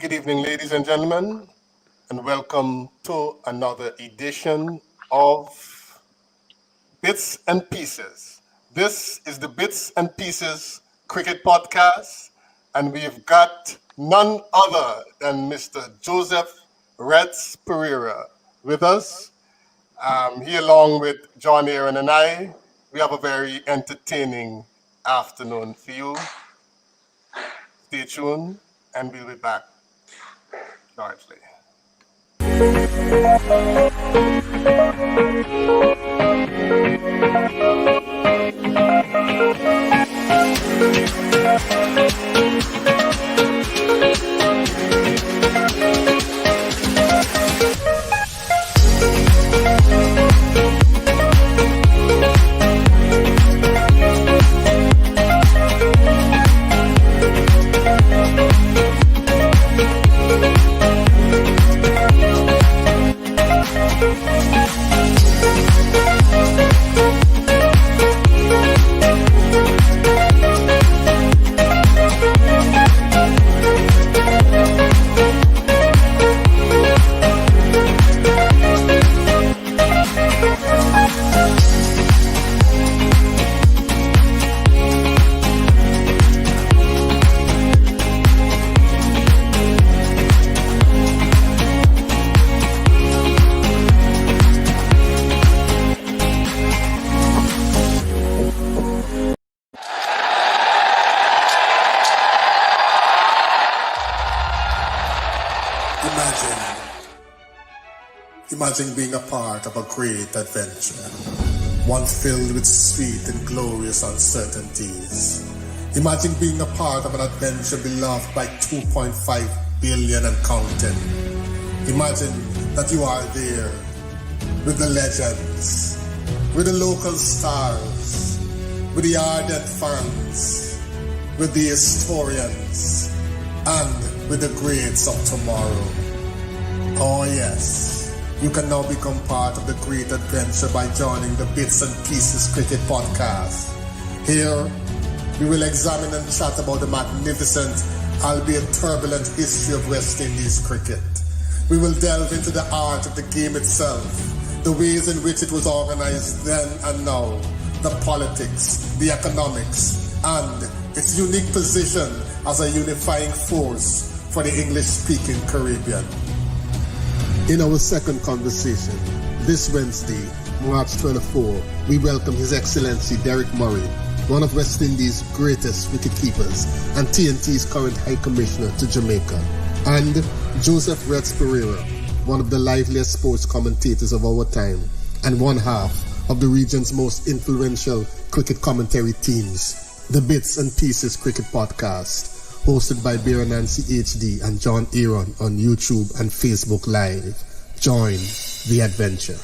Good evening, ladies and gentlemen, and welcome to another edition of Bits and Pieces. This is the Bits and Pieces Cricket Podcast, and we've got none other than Mr. Joseph Reds Perreira with us. He, along with John Aaron and I, we have a very entertaining afternoon for you. Stay tuned, and we'll be back shortly. Imagine being a part of a great adventure, one filled with sweet and glorious uncertainties. Imagine being a part of an adventure beloved by 2.5 billion and counting. Imagine that you are there with the legends, with the local stars, with the ardent fans, with the historians, and with the greats of tomorrow. Oh yes. You can now become part of the great adventure by joining the Bits and Pieces Cricket Podcast. Here, we will examine and chat about the magnificent, albeit turbulent history of West Indies cricket. We will delve into the art of the game itself, the ways in which it was organized then and now, the politics, the economics, and its unique position as a unifying force for the English-speaking Caribbean. In our second conversation, this Wednesday, March 24, we welcome His Excellency Deryck Murray, one of West Indies' greatest wicketkeepers and TNT's current High Commissioner to Jamaica, and Joseph Reds Perreira, one of the liveliest sports commentators of our time and one half of the region's most influential cricket commentary teams, the Bits and Pieces Cricket Podcast, hosted by Bear Nancy HD and John Aaron on YouTube and Facebook Live. Join the adventure.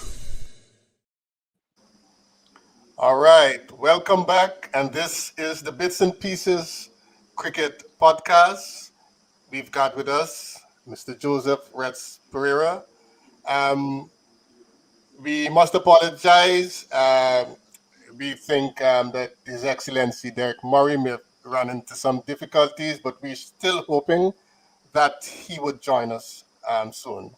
All right, welcome back, and this is the Bits and Pieces Cricket Podcast. We've got with us Mr. Joseph Reds Perreira. We must apologize. We think that His Excellency Deryck Murray may have run into some difficulties, but we're still hoping that he would join us soon.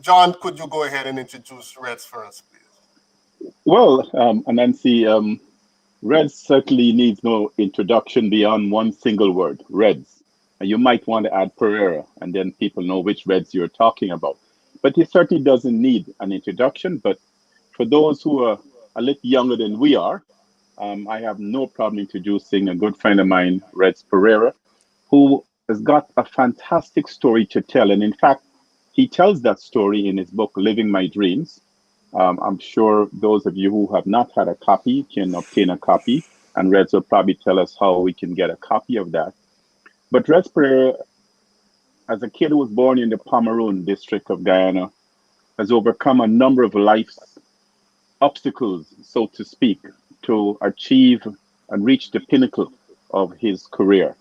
John, could you go ahead and introduce Reds for us, please? Well, Anansi, Reds certainly needs no introduction beyond one single word, Reds. And you might want to add Pereira, and then people know which Reds you're talking about. But he certainly doesn't need an introduction. But for those who are a little younger than we are, I have no problem introducing a good friend of mine, Reds Perreira, who has got a fantastic story to tell. And in fact, he tells that story in his book, Living My Dreams. I'm sure those of you who have not had a copy can obtain a copy, and Reds will probably tell us how we can get a copy of that. But Reds Perreira, as a kid who was born in the Pomeroon district of Guyana, has overcome a number of life's obstacles, so to speak, to achieve and reach the pinnacle of his career.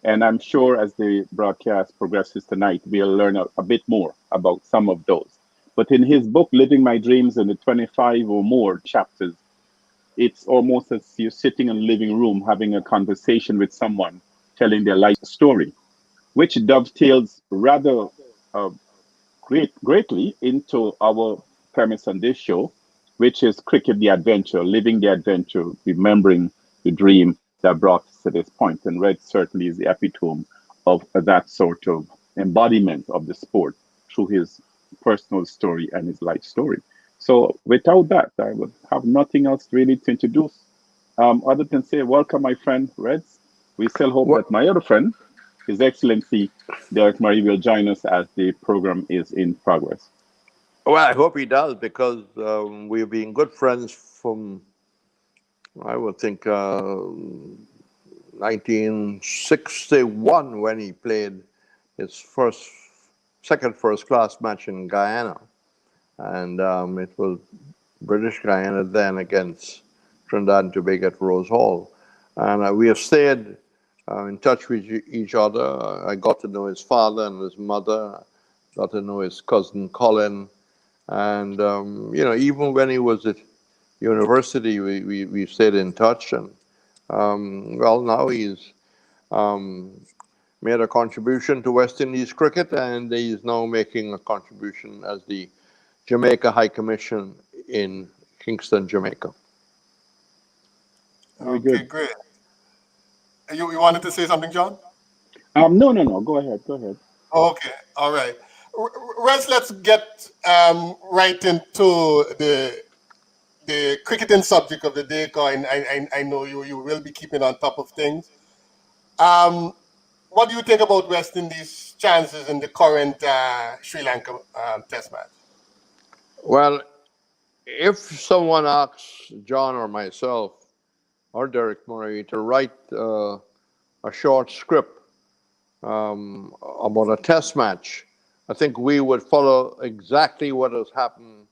And I'm sure as the broadcast progresses tonight, we'll learn a bit more about some of those. But in his book, Living My Dreams, in the 25 or more chapters, it's almost as you're sitting in a living room having a conversation with someone telling their life story. which dovetails rather uh, greatly into our premise on this show, which is cricket the adventure, living the adventure, remembering the dream that brought us to this point. And Red certainly is the epitome of that sort of embodiment of the sport through his personal story and his life story. So without that, I would have nothing else really to introduce, other than say, welcome, my friend Reds. We still hope Well, that my other friend, His Excellency Deryck Murray, will join us as the program is in progress. well, I hope he does because we've been good friends from, I would think, 1961 when he played his second first class match in Guyana. And it was British Guyana then against Trinidad and Tobago at Rose Hall. And we have stayed in touch with each other. I got to know his father and his mother, got to know his cousin Colin. And, even when he was at university, we stayed in touch. And, now he's made a contribution to West Indies cricket, and he's now making a contribution as the Jamaica High Commission in Kingston, Jamaica. Very Okay, good. great. You wanted to say something, John? No. Go ahead. Go ahead. Okay, all right. Rez, let's get right into the cricketing subject of the day, because I know you will be keeping on top of things. What do you think about West Indies' chances in the current Sri Lanka Test match? Well, if someone asks John or myself or Deryck Murray to write a short script about a test match, I think we would follow exactly what has happened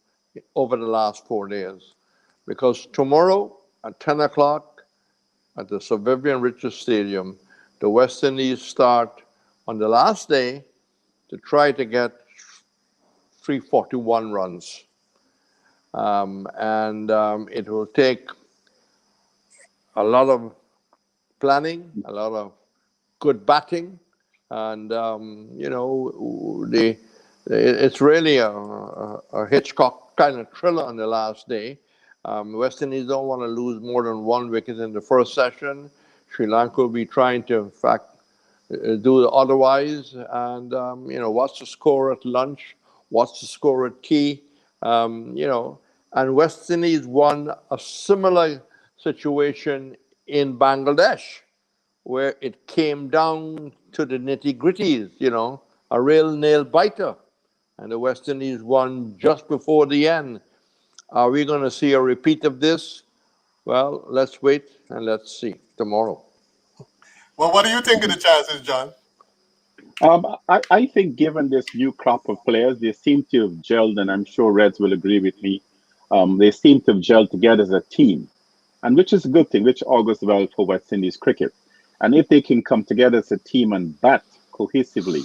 over the last 4 days. Because tomorrow at 10 o'clock at the Sir Vivian Richards Stadium, the West Indies start on the last day to try to get 341 runs. It will take a lot of planning, a lot of good batting, and it's really a Hitchcock kind of thriller on the last day. West Indies don't want to lose more than 1 wicket in the first session. Sri Lanka will be trying to, in fact, do otherwise. And what's the score at lunch? What's the score at tea? And West Indies won a similar situation in Bangladesh, where it came down to the nitty-gritties, a real nail-biter. And the West Indies won just before the end. Are we going to see a repeat of this? Well, let's wait and let's see tomorrow. Well, what do you think of the chances, John? I think given this new crop of players, they seem to have gelled, and I'm sure Reds will agree with me. They seem to have gelled together as a team, and which is a good thing, which augurs well for West Indies cricket. And if they can come together as a team and bat cohesively,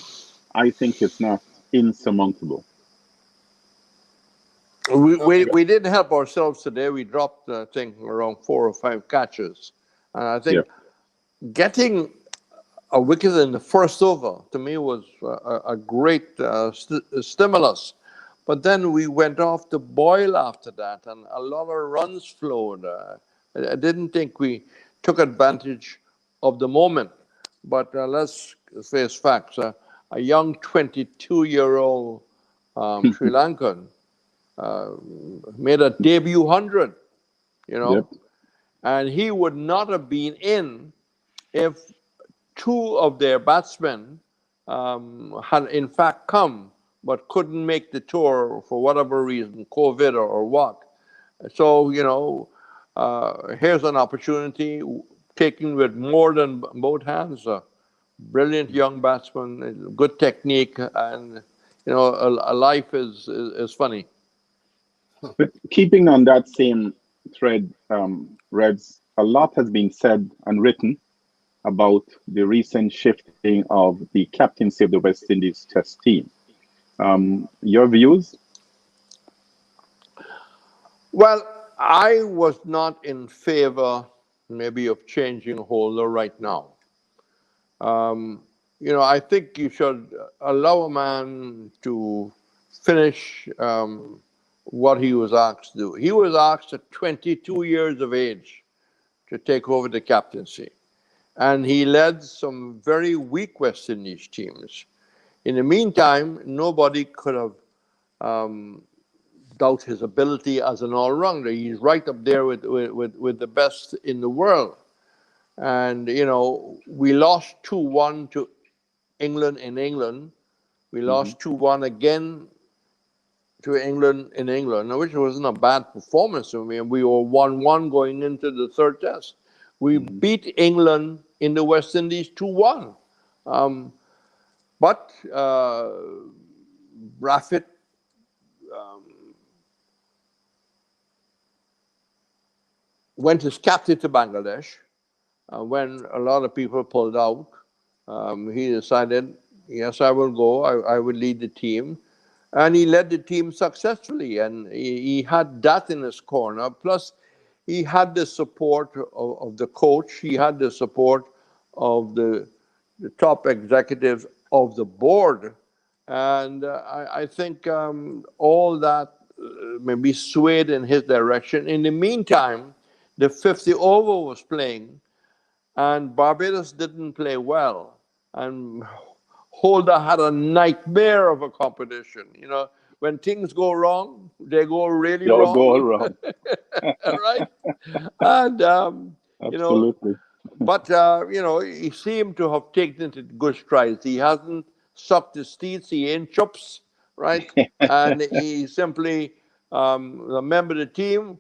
I think it's not insurmountable. We didn't help ourselves today. We dropped, I think, around 4 or 5 catches. And I think getting a wicket in the first over, to me, was a great stimulus. But then we went off the boil after that, and a lot of runs flowed. I didn't think we took advantage of the moment. But let's face facts. A young 22-year-old Sri Lankan made a debut 100, and he would not have been in if 2 of their batsmen had in fact come but couldn't make the tour for whatever reason, COVID or what. So, here's an opportunity taken with more than both hands. Brilliant young batsman, good technique, and, a life is funny. But keeping on that same thread, Reds, a lot has been said and written about the recent shifting of the captaincy of the West Indies Test team. Your views? Well, I was not in favor maybe of changing holder right now. I think you should allow a man to finish what he was asked to do. He was asked at 22 years of age to take over the captaincy, and he led some very weak West Indies teams. In the meantime, nobody could have doubt his ability as an all-rounder. He's right up there with the best in the world. And, we lost 2-1 to England in England. We lost 2-1 again to England in England, which wasn't a bad performance. I mean, we were 1-1 going into the third test. We beat England in the West Indies 2-1. But Brafitt went as captain to Bangladesh. When a lot of people pulled out, he decided, yes, I will go. I will lead the team. And he led the team successfully. And he had that in his corner. Plus, he had the support of the coach. He had the support of the top executives of the board. And I think all that maybe swayed in his direction. In the meantime, the 50 over was playing, and Barbados didn't play well. And Holder had a nightmare of a competition. When things go wrong, they go really They'll wrong. go wrong. Right? And, Absolutely. but, he seemed to have taken it in good strides. He hasn't sucked his teeth, he ain't chops, right? And he simply, a member of the team,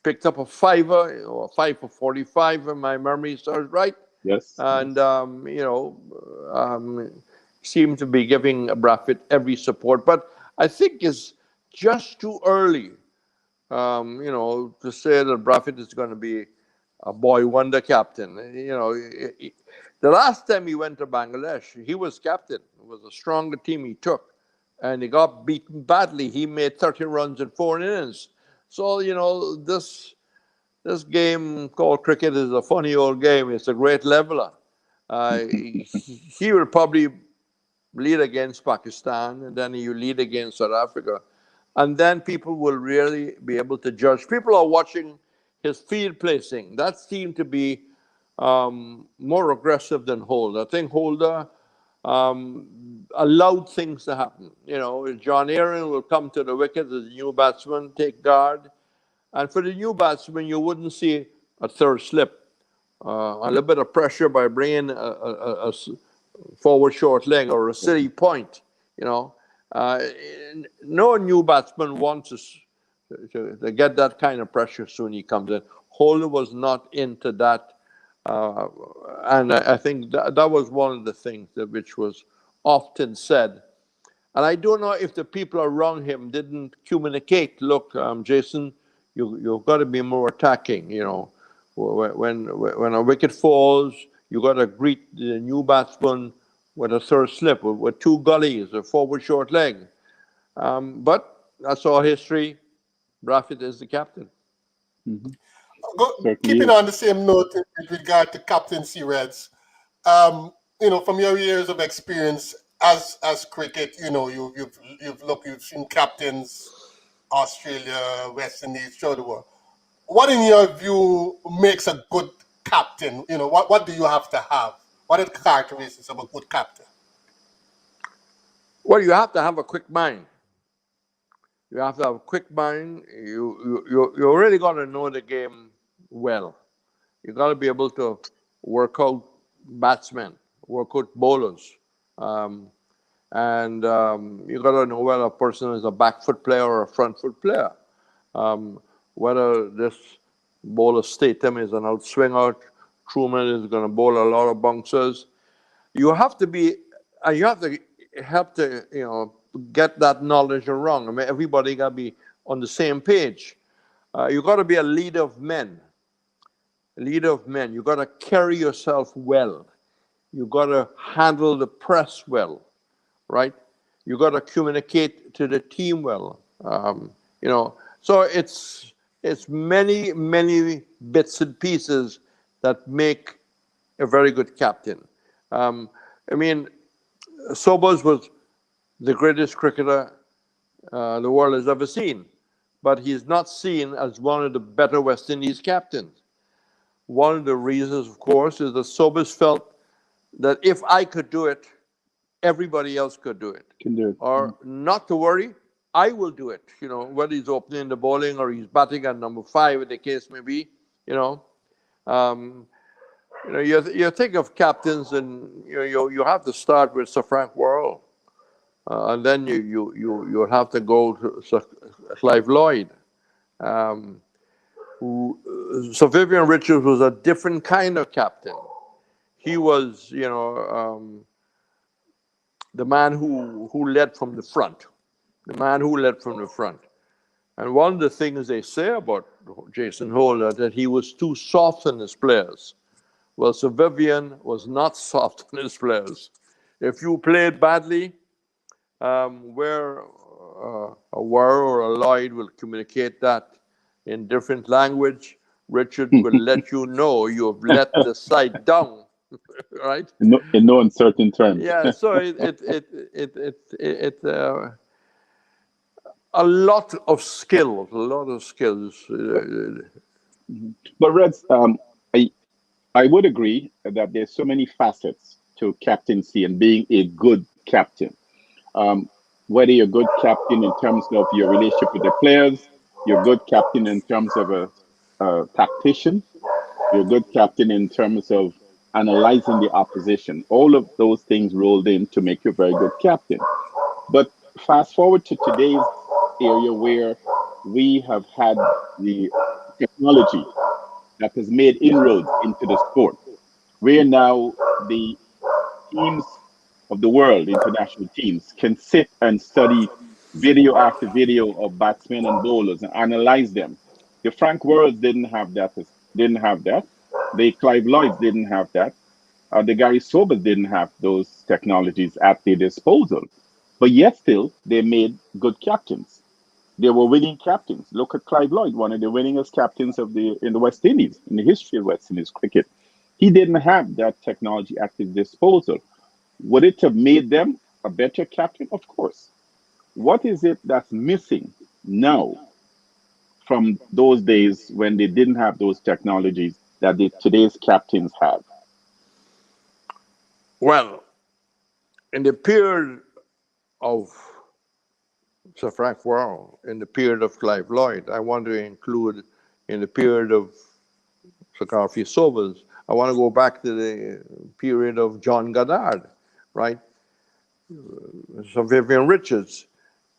picked up a fiver, or 5 for 45, if my memory serves right. Yes. And, seemed to be giving Brafitt every support. But I think it's just too early, to say that Brafitt is going to be a boy wonder captain. The last time he went to Bangladesh, he was captain. It was a stronger team he took. And he got beaten badly. He made 30 runs in 4 innings. So, this game called cricket is a funny old game. It's a great leveler. He will probably lead against Pakistan, and then he will lead against South Africa. And then people will really be able to judge. People are watching his field placing. That seemed to be more aggressive than Holder. I think Holder allowed things to happen. John Aaron will come to the wicket as a new batsman, take guard. And for the new batsman, you wouldn't see a third slip. A little bit of pressure by bringing a forward short leg or a silly point. No new batsman wants to get that kind of pressure soon he comes in. Holder was not into that. And I think that was one of the things which was often said. And I don't know if the people around him didn't communicate, look, Jason, you've got to be more attacking. When a wicket falls, you got to greet the new batsman with a third slip, with 2 gullies, a forward short leg. But that's our history. Brafitt is the captain. Keeping on the same note with regard to captaincy, Reds, from your years of experience as cricket, you've seen captains, Australia, West Indies, throughout the world. What, in your view, makes a good captain? What do you have to have? What are the characteristics of a good captain? Well, you have to have a quick mind. You have to have a quick mind. You really got to know the game well. You got to be able to work out batsmen, work out bowlers. And you got to know whether a person is a back foot player or a front foot player. Whether this bowler Statham is an outswinger, Truman is going to bowl a lot of bouncers. You have to be, and you have to help to, get that knowledge around. I mean, everybody got to be on the same page. You got to be a leader of men. You got to carry yourself well. You got to handle the press well, right? You got to communicate to the team well. So it's many, many bits and pieces that make a very good captain. I mean, Sobers was the greatest cricketer the world has ever seen, but he's not seen as one of the better West Indies captains. One of the reasons, of course, is that Sobers felt that if I could do it, everybody else could do it. Can do it. Or not to worry, I will do it. You know, whether he's opening the bowling or he's batting at number 5, in the case may be. You know, you think of captains, and you have to start with Sir Frank Worrell, and then you have to go to Sir Clive Lloyd. Sir Vivian Richards was a different kind of captain. He was, the man who led from the front. The man who led from the front. And one of the things they say about Jason Holder, that he was too soft on his players. Well, Sir Vivian was not soft on his players. If you played badly, where a Warr or a Lloyd will communicate that in different language, Richard will let you know you have let the side down, right? In no uncertain terms. Yeah, so a lot of skills. But Reds, I would agree that there's so many facets to captaincy and being a good captain. Whether you're a good captain in terms of your relationship with the players, you're a good captain in terms of a tactician, you're a good captain in terms of analyzing the opposition. All of those things rolled in to make you a very good captain. But fast forward to today's area where we have had the technology that has made inroads into the sport, where now the teams of the world, international teams, can sit and study video after video of batsmen and bowlers and analyze them. The Frank Worrells didn't have that. The Clive Lloyds didn't have that. The Gary Sobers didn't have those technologies at their disposal. But yet still, they made good captains. They were winning captains. Look at Clive Lloyd, one of the winningest captains in the West Indies, in the history of West Indies cricket. He didn't have that technology at his disposal. Would it have made them a better captain? Of course. What is it that's missing now from those days when they didn't have those technologies that today's captains have? Well, in the period of Sir Frank Worrell, in the period of Clive Lloyd, I want to include in the period of Sir Garfield Sobers, I want to go back to the period of John Goddard, right? Sir Vivian Richards.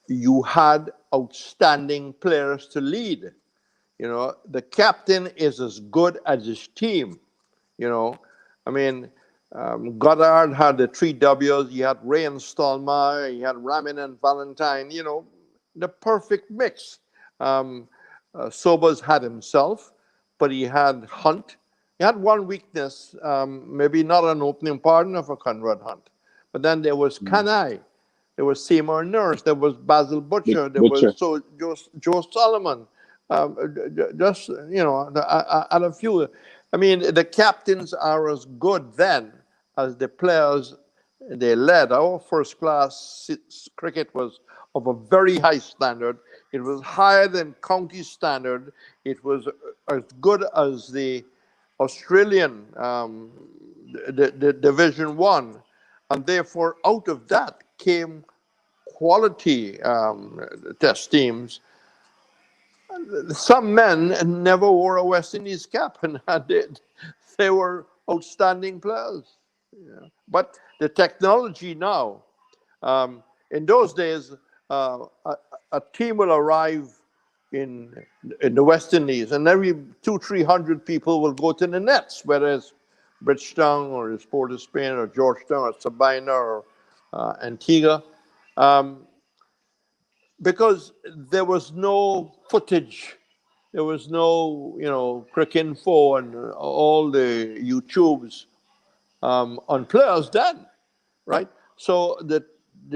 You had outstanding players to lead. You know, the captain is as good as his team. You know, I mean, Goddard had the 3 W's. He had Ray and Stallmeyer. He had Ramin and Valentine. You know, the perfect mix. Sobers had himself, but he had Hunt. He had one weakness, maybe not an opening partner for Conrad Hunt. But then there was Kanai. There was Seymour Nurse. There was Basil Butcher. There was Joe Solomon. Just, and a few. I mean, the captains are as good then as the players they led. Our first class cricket was of a very high standard. It was higher than county standard. It was as good as the Australian the Division 1. And therefore, out of that came quality test teams. Some men never wore a West Indies cap, and I did. They were outstanding players. Yeah. But the technology now, in those days, a team will arrive in the West Indies, and every 200-300 people will go to the nets, whether it's Bridgetown or it's Port of Spain or Georgetown or Sabina or Antigua, because there was no footage, there was no, Cricinfo and all the YouTubes on players then, right? So the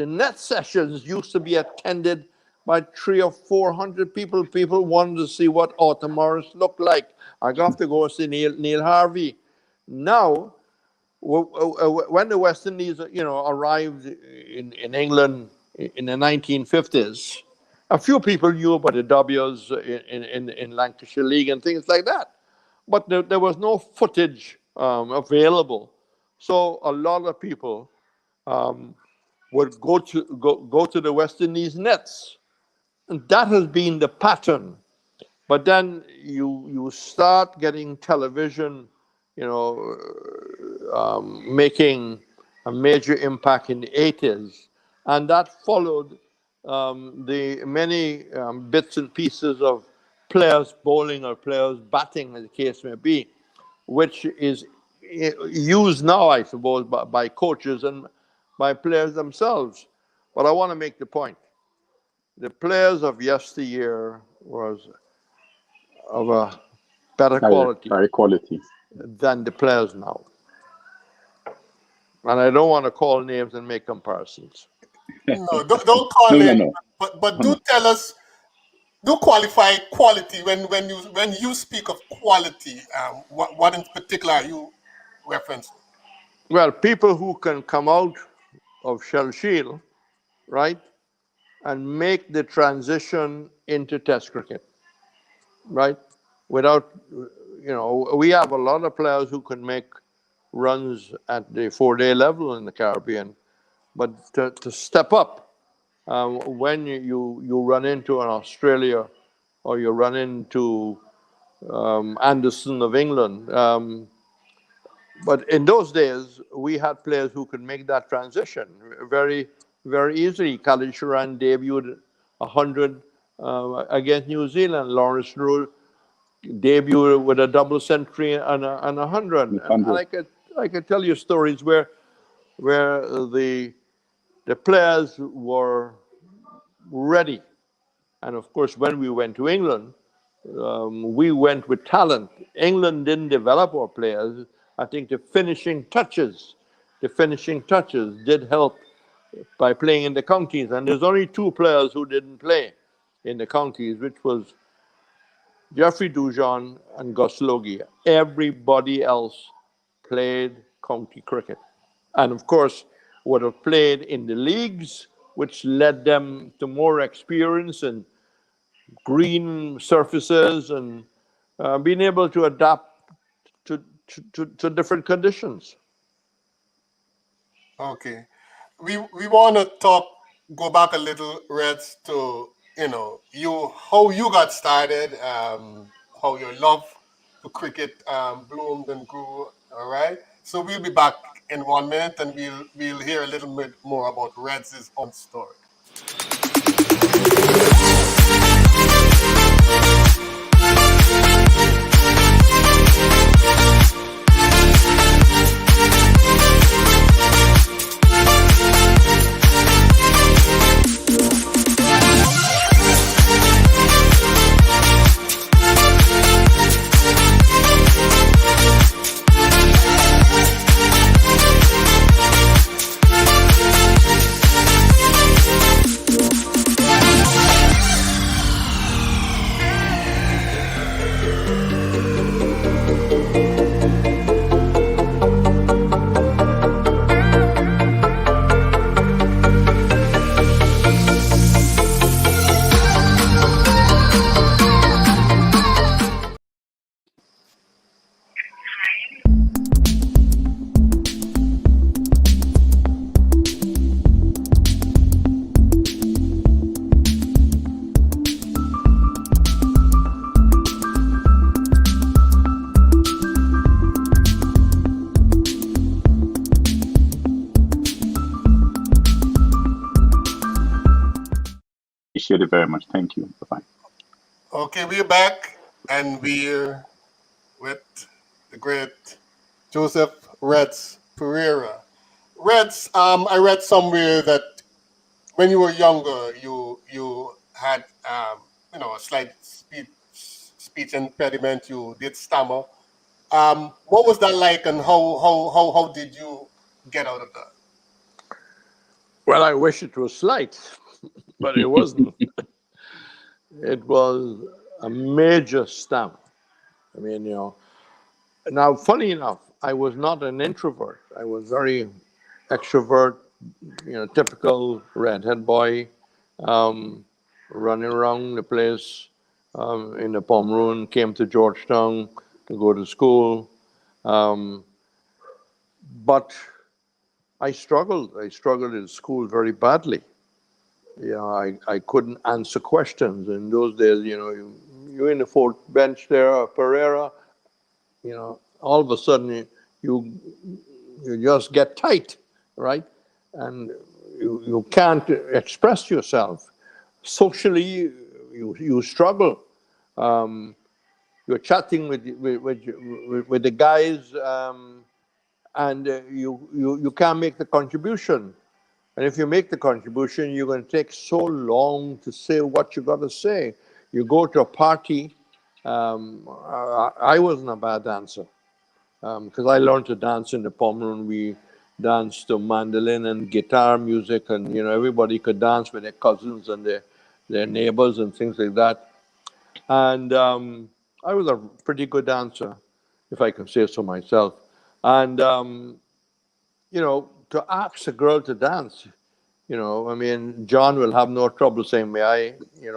net sessions used to be attended by 300 or 400 people. People wanted to see what Arthur Morris looked like. I got to go see Neil Harvey. Now, when the West Indies, arrived in England in the 1950s, a few people knew about the W's in Lancashire League and things like that, but there was no footage available. So a lot of people would go to the West Indies nets, and that has been the pattern. But then you start getting television, making a major impact in the 80s. And that followed the many bits and pieces of players bowling or players batting, as the case may be, which is used now, I suppose, by coaches and by players themselves. But I want to make the point. The players of yesteryear was of a better quality Higher quality. than the players now. And I don't want to call names and make comparisons. No, don't call No, no, it. no. But No, do no. tell us, do qualify quality when you speak of quality. What in particular are you referencing? Well, people who can come out of Shell Shield, right, and make the transition into Test cricket, right, without, we have a lot of players who can make runs at the 4-day level in the Caribbean, but to step up when you run into an Australia or you run into Anderson of England. But in those days, we had players who could make that transition very, very easily. Khalid Sharan debuted 100 against New Zealand. Lawrence Rule debuted with a double century and a 100. And 100. I could tell you stories where the players were ready. And of course, when we went to England, we went with talent. England didn't develop our players. I think the finishing touches did help by playing in the counties. And there's only two players who didn't play in the counties, which was Geoffrey Dujon and Gus Logie. Everybody else played county cricket. And of course, would have played in the leagues, which led them to more experience and green surfaces and being able to adapt to different conditions. Okay, we want to go back a little, Reds, to you how you got started, how your love for cricket bloomed and grew. All right, so we'll be back in 1 minute, and we'll hear a little bit more about Reds' own story. Appreciate it very much. Thank you. Bye-bye. Okay, we're back, and we're with the great Joseph Reds Perreira. Reds, I read somewhere that when you were younger, you had a slight speech impediment. You did stammer. What was that like, and how did you get out of that? Well, I wish it was slight, but it wasn't. It was a major stamp. I mean, now, funny enough, I was not an introvert. I was very extrovert, typical redhead boy, um, running around the place in the Pomeroon, came to Georgetown to go to school. Um, but I struggled. I struggled in school very badly. I couldn't answer questions. In those days, you're in the fourth bench there, Pereira, all of a sudden you, you just get tight, right? And you can't express yourself. Socially, you struggle. Um, you're chatting with the guys, and you can't make the contribution. And if you make the contribution, you're going to take so long to say what you got to say. You go to a party. I wasn't a bad dancer because I learned to dance in the Pomeroon. We danced to mandolin and guitar music, and everybody could dance with their cousins and their neighbors and things like that. And I was a pretty good dancer, if I can say so myself. And to ask a girl to dance, I mean, John will have no trouble saying, "May I?" You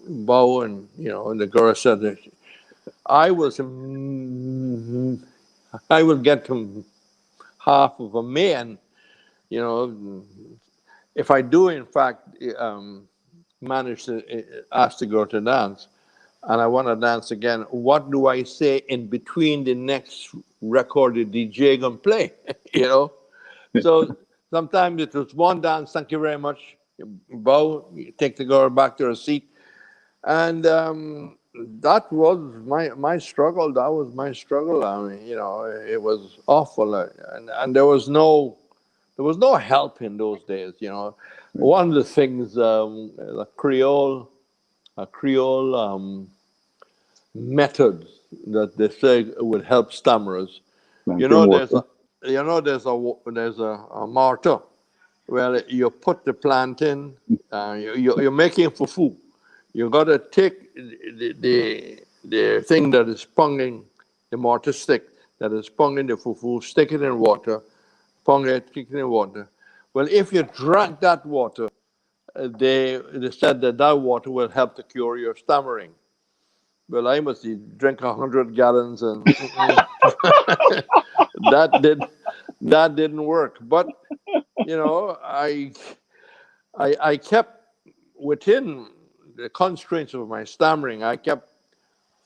bow, and and the girl said that I was, I will get to half of a man, you know, if I do in fact manage to ask the girl to dance, and I want to dance again, what do I say in between the next record the DJ gonna play? So sometimes it was one dance, thank you very much, you bow, you take the girl back to her seat, and that was my struggle. That was my struggle. I mean, it was awful, and there was no help in those days. One of the things a Creole method that they say would help stammerers. You Planting know, there's water. a there's a mortar. Well, you put the plant in. You're making fufu. You got to take the thing that is ponging, the mortar stick that is ponging the fufu, stick it in water, pong it, stick it in water. Well, if you drank that water, they said that water will help to cure your stammering. Well, I must drink 100 gallons, and that did that didn't work. But I kept within the constraints of my stammering. I kept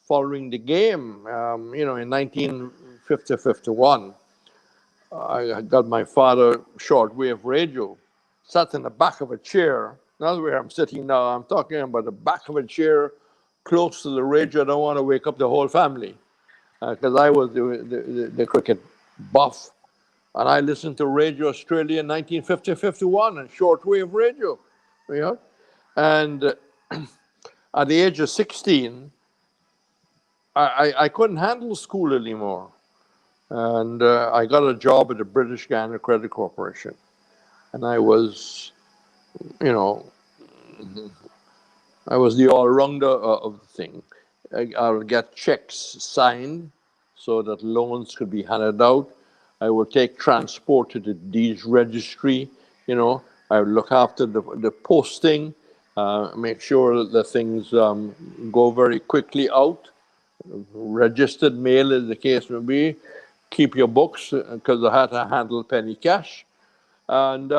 following the game. In 1950-51, I got my father shortwave radio, sat in the back of a chair. Not where I'm sitting now. I'm talking about the back of a chair close to the radio. I don't want to wake up the whole family because I was the cricket buff. And I listened to Radio Australia in 1950-51 and shortwave radio. You know? And at the age of 16, I couldn't handle school anymore. And I got a job at the British Guiana Credit Corporation. And I was, you know, I was the all-rounder of the thing. I would get checks signed so that loans could be handed out. I would take transport to the deeds registry. I would look after the posting, make sure that things go very quickly out. Registered mail, as the case may be. Keep your books because I had to handle penny cash, and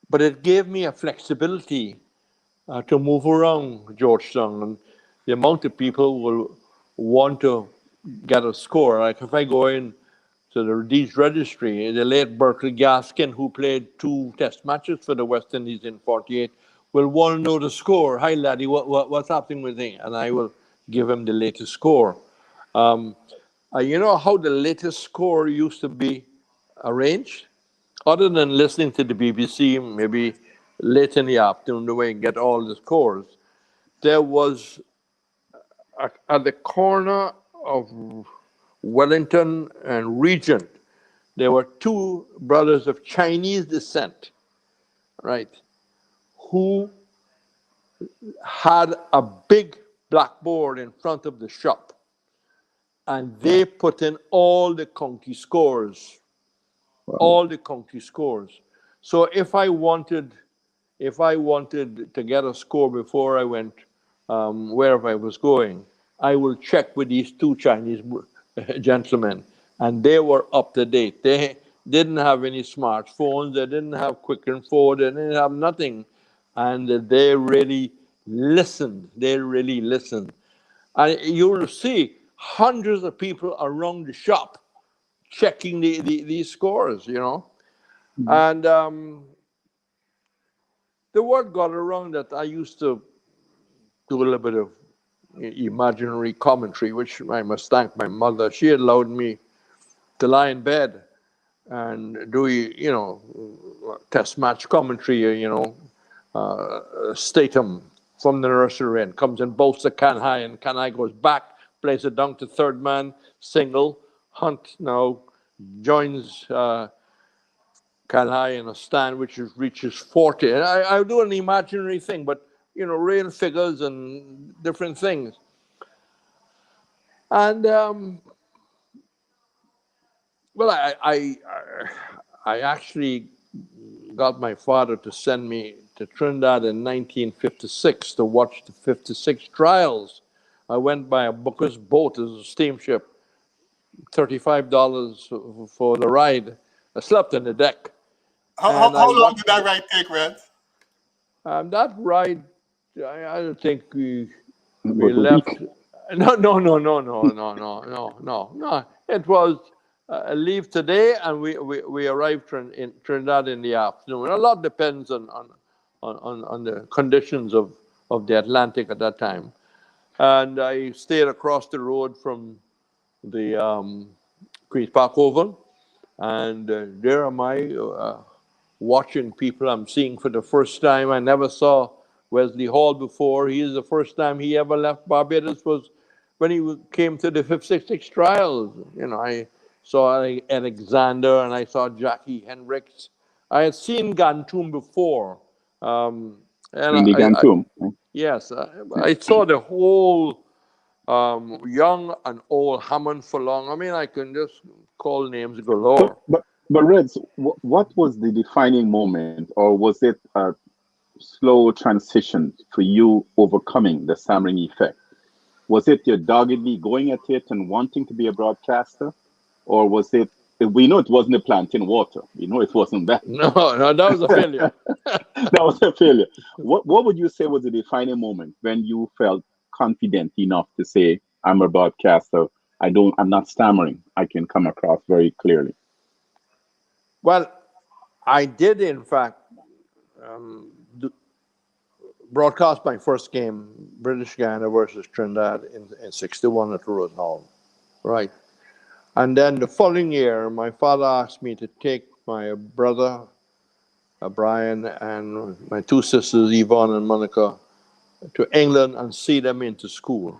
but it gave me a flexibility to move around Georgetown, and the amount of people will want to get a score. Like if I go in to the deeds registry, the late Berkeley Gaskin, who played 2 test matches for the West Indies in '48, will want to know the score. Hi, laddie, what's happening with him? And I will give him the latest score. You know how the latest score used to be arranged? Other than listening to the BBC, maybe late in the afternoon, the way you get all the scores, there was at the corner of Wellington and Regent, there were 2 brothers of Chinese descent, right, who had a big blackboard in front of the shop. and they put in all the county scores, Wow. So if I wanted to get a score before I went wherever I was going, I will check with these two Chinese gentlemen, and they were up to date. They didn't have any smartphones, they didn't have quick info, they didn't have nothing, and they really listened. And you'll see hundreds of people around the shop checking these scores, And the word got around that I used to do a little bit of imaginary commentary, which I must thank my mother. She allowed me to lie in bed and do, test match commentary, Statham from the nursery and comes and bowls to Kanhai, and Kanhai goes back, plays it down to third man, single. Hunt now joins Kanhai in a stand which reaches 40. And I do an imaginary thing, but, real figures and different things. And, well, I actually got my father to send me to Trinidad in 1956 to watch the 56 trials. I went by a Booker's boat as a steamship, $35 for the ride. I slept on the deck. How And I long did watched that ride take, Red? that ride. I don't think we About a left. week. No. It was leave today, and we arrived in Trinidad in the afternoon. A lot depends on the conditions of the Atlantic at that time. And I stayed across the road from the Queen's Park Oval, and there am I watching people I'm seeing for the first time. I never saw Wesley Hall before. He is the first time he ever left Barbados was when he came to the 56 trials. I saw Alexander and I saw Jackie Hendricks. I had seen Gantoum before. And Andy Gantoum. yes, I saw the whole young and old Hammond for long. I mean, I can just call names galore. But Reds, what was the defining moment, or was it a slow transition for you overcoming the Samring effect? Was it your doggedly going at it and wanting to be a broadcaster, or was it? We know it wasn't a plant in water. We know it wasn't that. No, that was a failure. That was a failure. What would you say was the defining moment when you felt confident enough to say, "I'm a broadcaster. I'm not stammering. I can come across very clearly." Well, I did, in fact, broadcast my first game, British Guiana versus Trinidad, in 61 at Rose Hall. Right. And then the following year, my father asked me to take my brother, Brian, and my two sisters, Yvonne and Monica, to England and see them into school.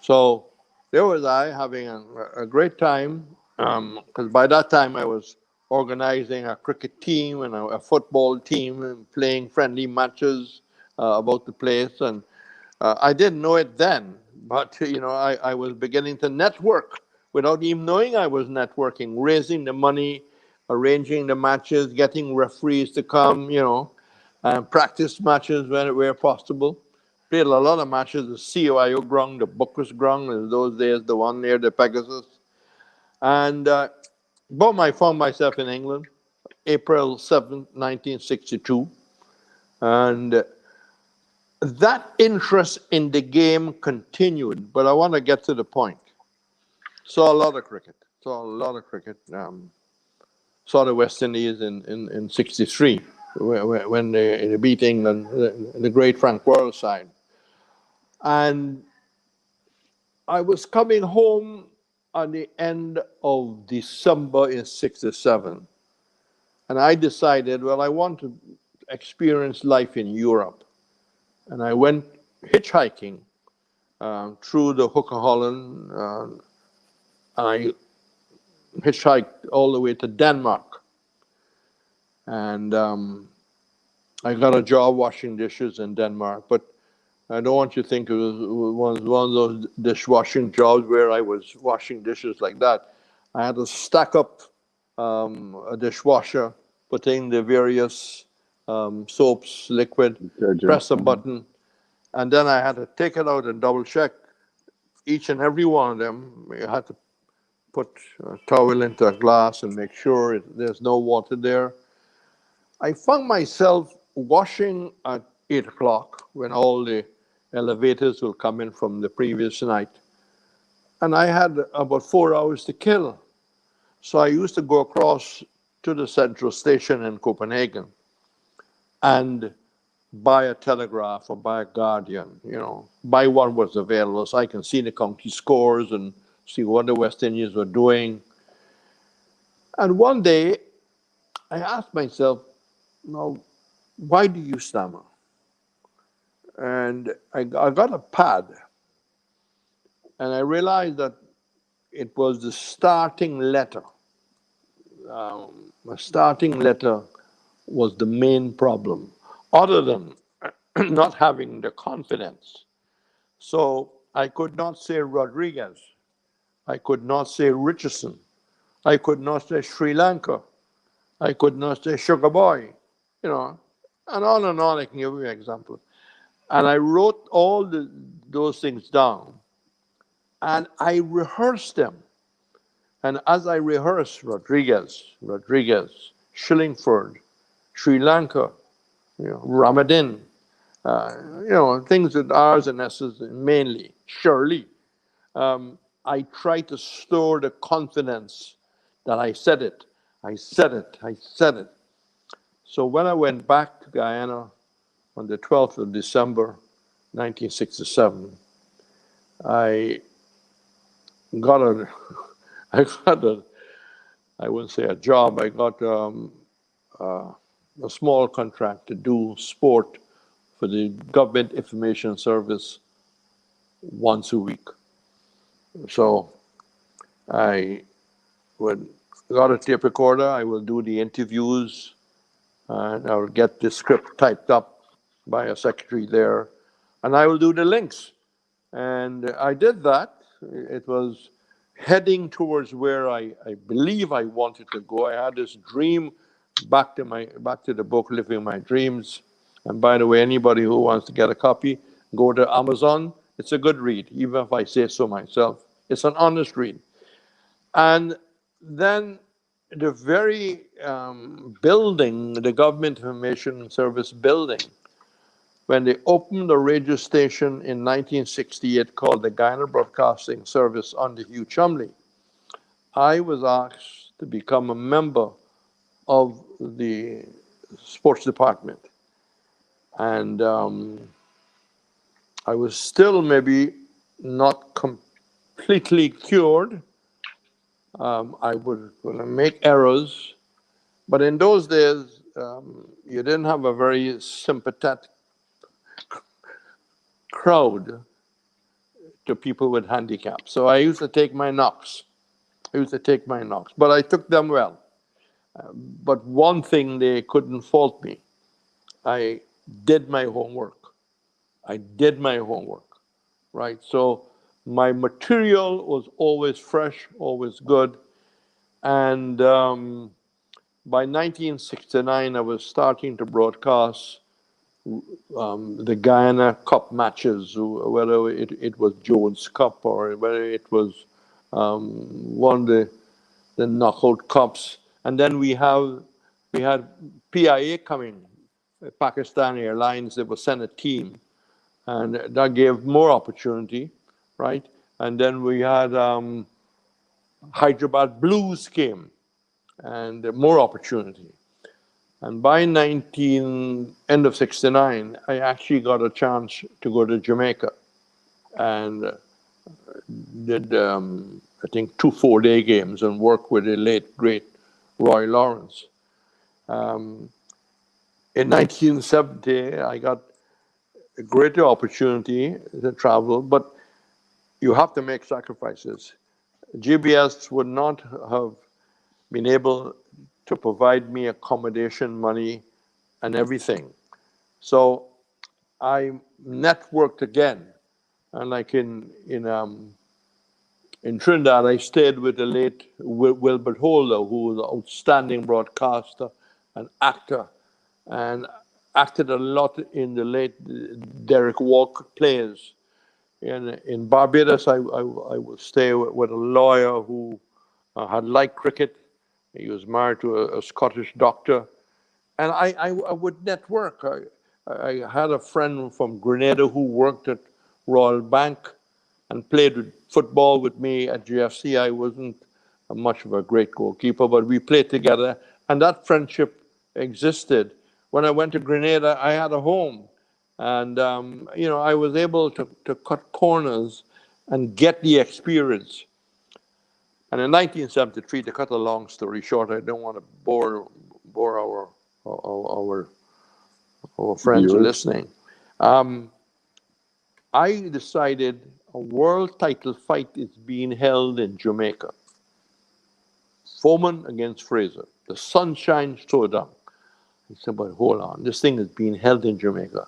So there was I having a great time, because by that time I was organizing a cricket team and a football team and playing friendly matches about the place. And I didn't know it then, but I was beginning to network without even knowing I was networking, raising the money, arranging the matches, getting referees to come, practice matches where possible. Played a lot of matches, the COIO ground, the Booker's ground, in those days, the one near the Pegasus. And boom, I found myself in England, April 7th, 1962. And that interest in the game continued, but I want to get to the point. Saw a lot of cricket. Saw the West Indies in 63 when they beat England, the great Frank Worrell side. And I was coming home at the end of December in 67. And I decided, well, I want to experience life in Europe. And I went hitchhiking through the Hook of Holland. I hitchhiked all the way to Denmark. And I got a job washing dishes in Denmark. But I don't want you to think it was one of those dishwashing jobs where I was washing dishes like that. I had to stack up a dishwasher, put in the various soaps, liquid, Detergent. press a button, and then I had to take it out and double check each and every one of them. You had to put a towel into a glass and make sure there's no water there. I found myself washing at 8 o'clock when all the elevators will come in from the previous night. And I had about 4 hours to kill. So I used to go across to the central station in Copenhagen and buy a Telegraph or buy a Guardian, buy one was available so I can see the county scores and see what the West Indians were doing. And one day I asked myself, now, why do you stammer? And I got a pad, and I realized that it was the starting letter. The starting letter was the main problem, other than not having the confidence. So I could not say Rodriguez. I could not say Richardson. I could not say Sri Lanka. I could not say Sugar Boy, and on. I can give you an example. And I wrote all those things down, and I rehearsed them. And as I rehearsed Rodriguez, Shillingford, Sri Lanka, Ramadan, things with R's and S's mainly, Shirley, I try to store the confidence that I said it. So when I went back to Guyana on the 12th of December, 1967, I got I wouldn't say a job, I got a small contract to do sport for the Government Information Service once a week. So I got a tape recorder, I will do the interviews, and I will get the script typed up by a secretary there, and I will do the links. And I did that. It was heading towards where I believe I wanted to go. I had this dream back to the book, Living My Dreams. And by the way, anybody who wants to get a copy, go to Amazon. It's a good read, even if I say so myself. It's an honest read. And then the very building, the Government Information Service building, when they opened a radio station in 1968 called the Guyana Broadcasting Service under Hugh Chumley, I was asked to become a member of the sports department. And I was still maybe not completely cured. I would make errors. But in those days, you didn't have a very sympathetic crowd to people with handicaps. So I used to take my knocks. But I took them well. But one thing, they couldn't fault me. I did my homework. Right? So my material was always fresh, always good. And by 1969, I was starting to broadcast the Guyana Cup matches, whether it was Jones Cup or whether it was one of the knockout cups. And then we had PIA coming, Pakistan Airlines. They would send a team, and that gave more opportunity, right? And then we had Hyderabad Blues came, and more opportunity. And by end of 69, I actually got a chance to go to Jamaica and did, I think, 2 4-day games and work with the late, great Roy Lawrence. In 1970, I got a greater opportunity to travel, but you have to make sacrifices. GBS would not have been able to provide me accommodation money and everything. So I networked again, and like in Trinidad, I stayed with the late Wilbert Holder, who was an outstanding broadcaster and actor, and acted a lot in the late Deryck Walker plays. In Barbados, I would stay with a lawyer who had liked cricket. He was married to a Scottish doctor. And I would network. I had a friend from Grenada who worked at Royal Bank and played football with me at GFC. I wasn't much of a great goalkeeper, but we played together, and that friendship existed. When I went to Grenada, I had a home, and I was able to cut corners and get the experience. And in 1973, to cut a long story short, I don't want to bore our friends Viewers. listening. I decided a world title fight is being held in Jamaica. Foreman against Fraser. The Sunshine Showdown. I said, but hold on, this thing is being held in Jamaica.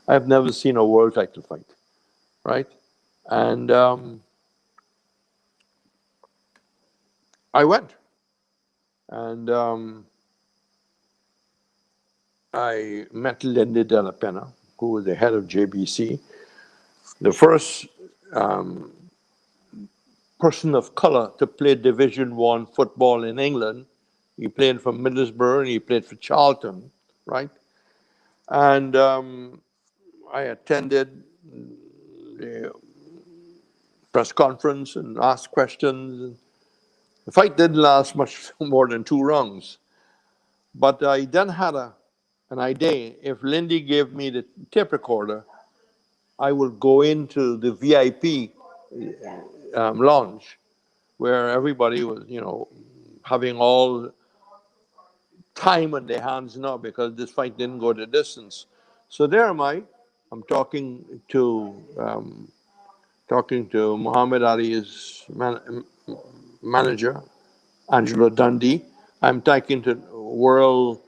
I've never seen a world title fight, right? And I went. And I met Lindy de la Pena, who was the head of JBC, the first person of color to play Division I football in England. He played for Middlesbrough and he played for Charlton, right? And I attended the press conference and asked questions. The fight didn't last much more than 2 rounds. But I then had an idea. If Lindy gave me the tape recorder, I would go into the VIP lounge where everybody was, having all time on their hands now because this fight didn't go the distance. So there am I. I'm talking to Muhammad Ali's manager, Angelo Dundee. I'm talking to world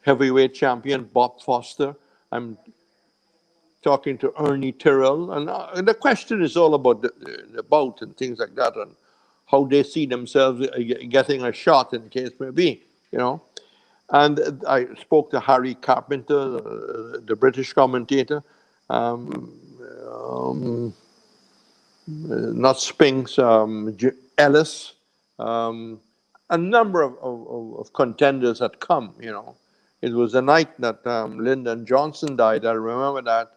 heavyweight champion Bob Foster. I'm talking to Ernie Tyrrell, and the question is all about the bout and things like that, and how they see themselves getting a shot, in the case may be, And I spoke to Harry Carpenter, the British commentator, not Spinks, Ellis, a number of contenders had come, It was the night that Lyndon Johnson died, I remember that,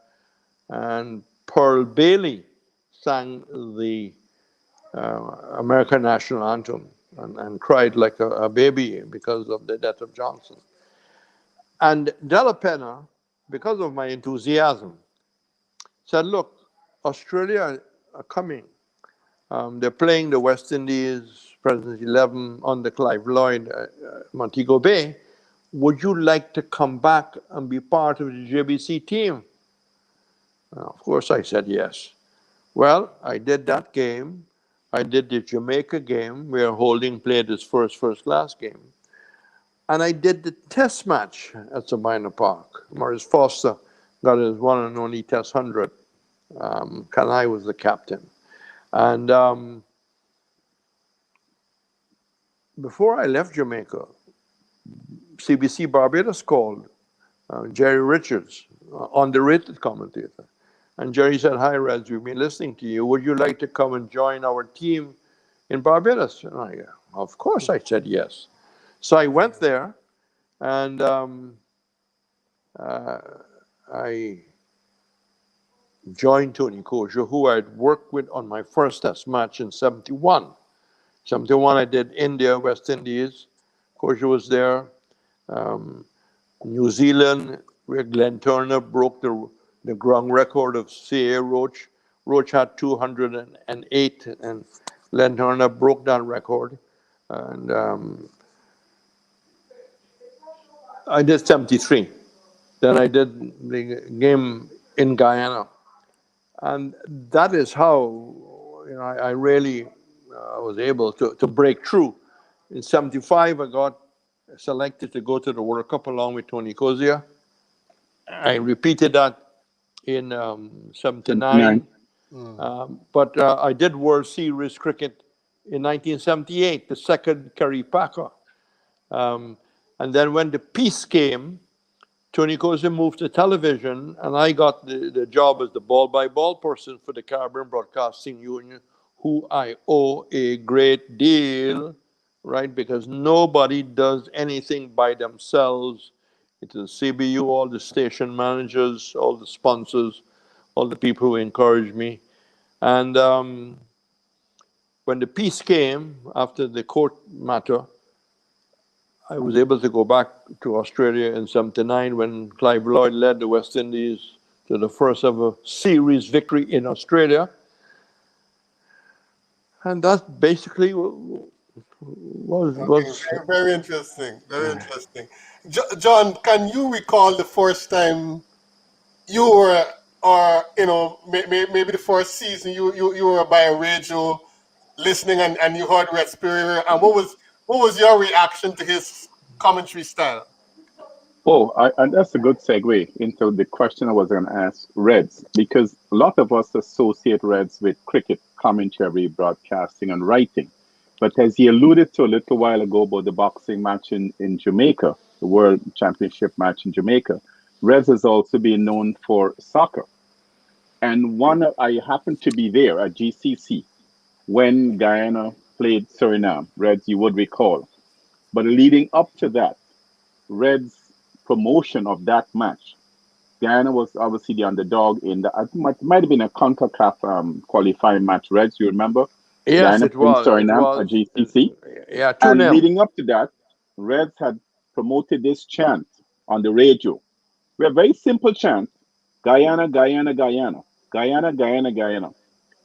and Pearl Bailey sang the American national anthem and cried like a baby because of the death of Johnson. And De La Pena, because of my enthusiasm, said, look, Australia are coming. They're playing the West Indies President's 11 on the Clive Lloyd, Montego Bay. Would you like to come back and be part of the JBC team? Of course, I said yes. Well, I did that game. I did the Jamaica game where Holding played his first class game. And I did the test match at Sabina Park. Maurice Foster got his one and only test 100. Kanai was the captain. And before I left Jamaica, CBC Barbados called Jerry Richards, underrated commentator. And Jerry said, hi, Reds, we've been listening to you. Would you like to come and join our team in Barbados? And of course, I said yes. So I went there, and I joined Tony Kosher, who I'd worked with on my first test match in 71. 71, I did India, West Indies. Kosher was there. New Zealand, where Glenn Turner broke the ground record of C.A. Roach. Roach had 208, and Glenn Turner broke that record. And I did 73. Then I did the game in Guyana. And that is how I really was able to break through. In 75, I got selected to go to the World Cup along with Tony Kozia. I repeated that in Nine. 79. But I did World Series cricket in 1978, the second Kerry Packer. And then when the peace came, Tony Cosin moved to television, and I got the job as the ball-by-ball person for the Caribbean Broadcasting Union, who I owe a great deal, right? Because nobody does anything by themselves. It is CBU, all the station managers, all the sponsors, all the people who encouraged me. And when the peace came after the court matter, I was able to go back to Australia in 79 when Clive Lloyd led the West Indies to the first ever series victory in Australia. And that basically was Okay, very, very interesting. Very interesting. John, can you recall the first time you were, or maybe the first season you were by a radio listening and you heard Reds Perreira, and what was your reaction to his commentary style? Oh, and that's a good segue into the question I was going to ask Reds, because a lot of us associate Reds with cricket commentary, broadcasting, and writing. But as he alluded to a little while ago about the boxing match in Jamaica, the World Championship match in Jamaica, Reds has also been known for soccer. And I happened to be there at GCC when Guyana played Suriname. Reds, you would recall. But leading up to that, Reds' promotion of that match, Guyana was obviously the underdog in the, it might have been a CONCACAF qualifying match, Reds, you remember? yes, Guyana it playing was. It Suriname at was. GCC. Yeah, 2 And nil. leading up to that, Reds had promoted this chant on the radio. A very simple chant: Guyana, Guyana, Guyana, Guyana, Guyana, Guyana.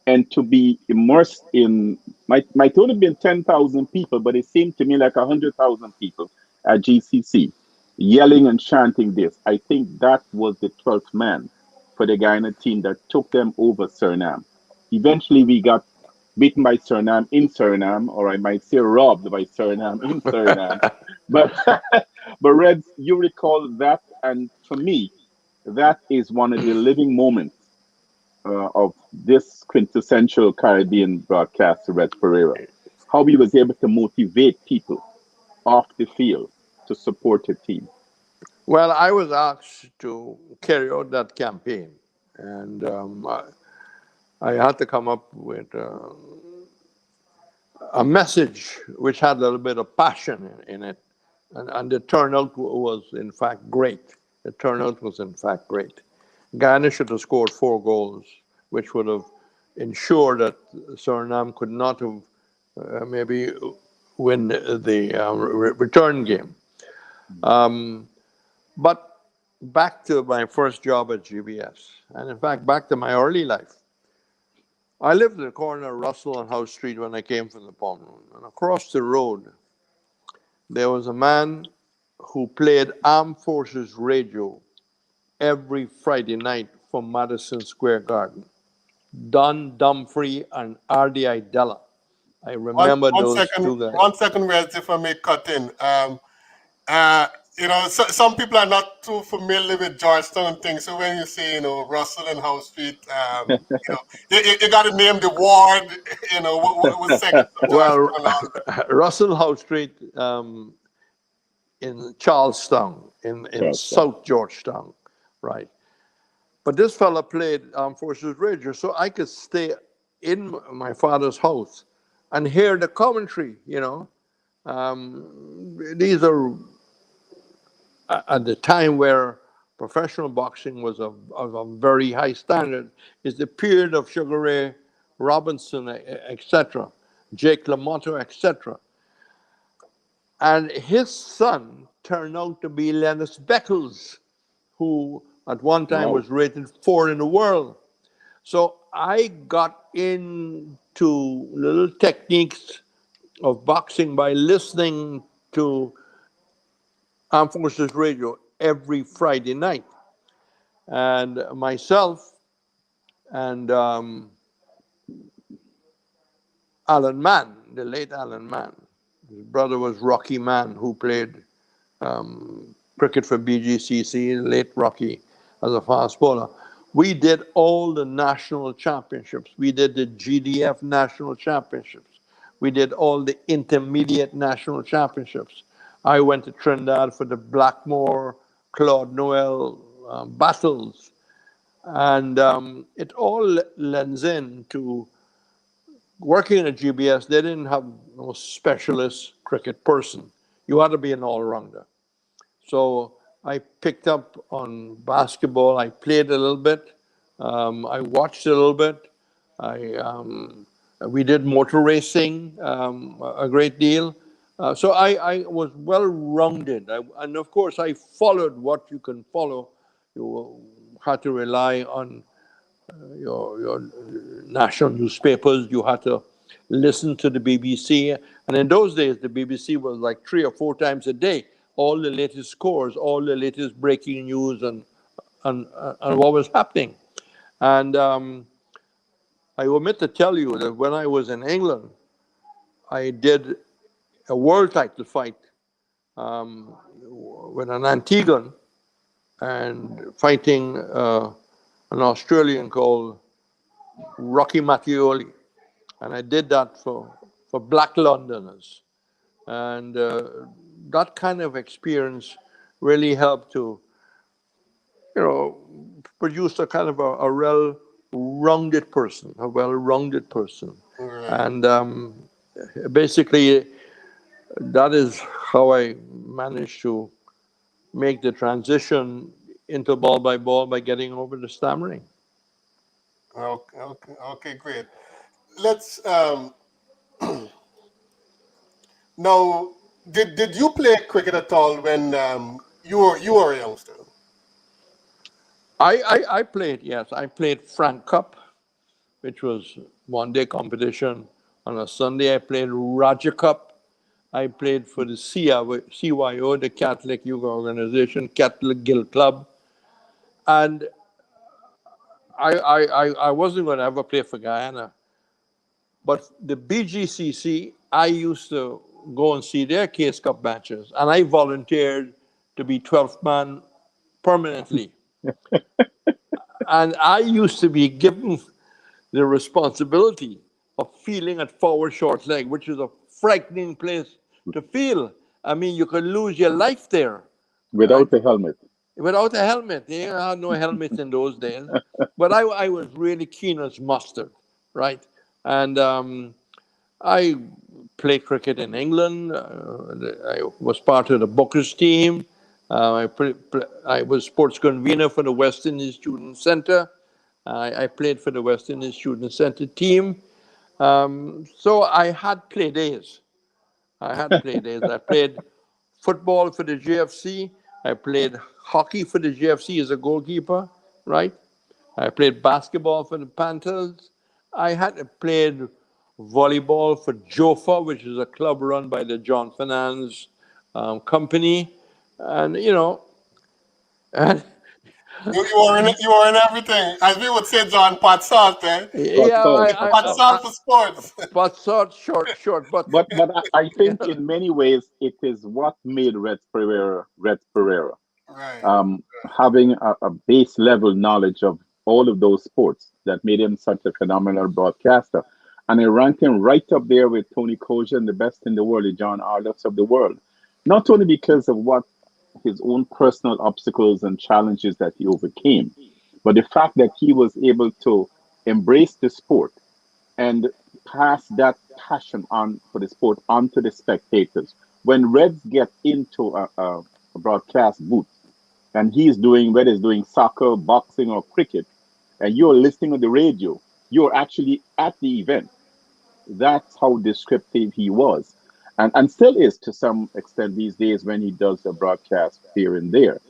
And to be immersed in, might only been 10,000 people, but it seemed to me like 100,000 people at GCC yelling and chanting this. I think that was the 12th man for the Guyana team that took them over Suriname. Eventually, we got beaten by Suriname in Suriname, or I might say robbed by Suriname in Suriname. But, but Reds, you recall that, and for me, that is one of the living moments of this quintessential Caribbean broadcaster, Reds Perreira. How he was able to motivate people off the field to support a team. Well, I was asked to carry out that campaign, and I had to come up with a message which had a little bit of passion in it, and the turnout was in fact great. The turnout was in fact great. Guyana should have scored 4 goals, which would have ensured that Suriname could not have maybe win the return game. But back to my first job at GBS, and in fact back to my early life. I lived at the corner of Russell and House Street when I came from the Pomeroon. And across the road, there was a man who played Armed Forces radio every Friday night from Madison Square Garden. Don Dumfrey and R.D.I. Della. I One, remember one those second, 2 guys. 1 second, Reds, if I may cut in. Some people are not too familiar with Georgetown things. So when you say, Russell and House Street, you got to name the ward, what section of Well, Georgetown. Russell House Street in Charlestown, in South Georgetown, right? But this fella played Armed Forces Radio, so I could stay in my father's house and hear the commentary, These are at the time where professional boxing was of a very high standard, is the period of Sugar Ray Robinson, etc., Jake LaMotta, etc. And his son turned out to be Lennox Beckles, who at one time was rated 4 in the world. So I got into little techniques of boxing by listening to Armed Forces Radio every Friday night. And myself and Alan Mann, the late Alan Mann, his brother was Rocky Mann, who played cricket for BGCC, late Rocky, as a fast bowler. We did all the national championships. We did the GDF national championships. We did all the intermediate national championships. I went to Trinidad for the Blackmore, Claude Noel battles. And it all lends in to working at GBS. They didn't have no specialist cricket person. You had to be an all-rounder. So I picked up on basketball. I played a little bit. I watched a little bit. We did motor racing a great deal. So I was well-rounded. And of course, I followed what you can follow. You had to rely on your national newspapers. You had to listen to the BBC. And in those days, the BBC was like 3 or 4 times a day. All the latest scores, all the latest breaking news and what was happening. And I omit to tell you that when I was in England, I did a world title fight with an Antiguan and fighting an Australian called Rocky Mattioli. And I did that for Black Londoners. And that kind of experience really helped to, produce a kind of a well-rounded person, Right. And basically, that is how I managed to make the transition into ball by getting over the stammering. Okay, great. Let's now. Did you play cricket at all when you were a youngster? I played, yes. I played Frank Cup, which was one-day competition. On a Sunday, I played Raja Cup. I played for the CYO, the Catholic Youth Organization, Catholic Guild Club. And I wasn't going to ever play for Guyana. But the BGCC, I used to go and see their Case Cup matches. And I volunteered to be 12th man permanently. And I used to be given the responsibility of fielding at forward short leg, which is a frightening place to field. I mean, you could lose your life there. Without the helmet. Without a helmet. They had no helmets in those days. But I was really keen as mustard, right? And I played cricket in England. I was part of the Bookers team. I was sports convener for the West Indies Student Center. I played for the West Indies Student Center team. So I had play days. I played football for the GFC. I played hockey for the GFC as a goalkeeper, right? I played basketball for the Panthers. I had played volleyball for Jofa, which is a club run by the John Finance company. And, and You were in everything. As we would say, John, pot salt, eh? yeah, Pot salt for sports. but short, but But I think in many ways it is what made Reds Perreira Reds Perreira. Right. Having a base level knowledge of all of those sports that made him such a phenomenal broadcaster. And I ranked him right up there with Tony Koja and the best in the world, the John Arloffs of the world. Not only because of what his own personal obstacles and challenges that he overcame, but the fact that he was able to embrace the sport and pass that passion on for the sport onto the spectators. When Reds get into a broadcast booth and he's doing, whether he's doing soccer, boxing, or cricket, and you're listening on the radio, you're actually at the event. That's how descriptive he was. And still is to some extent these days when he does a broadcast here and there.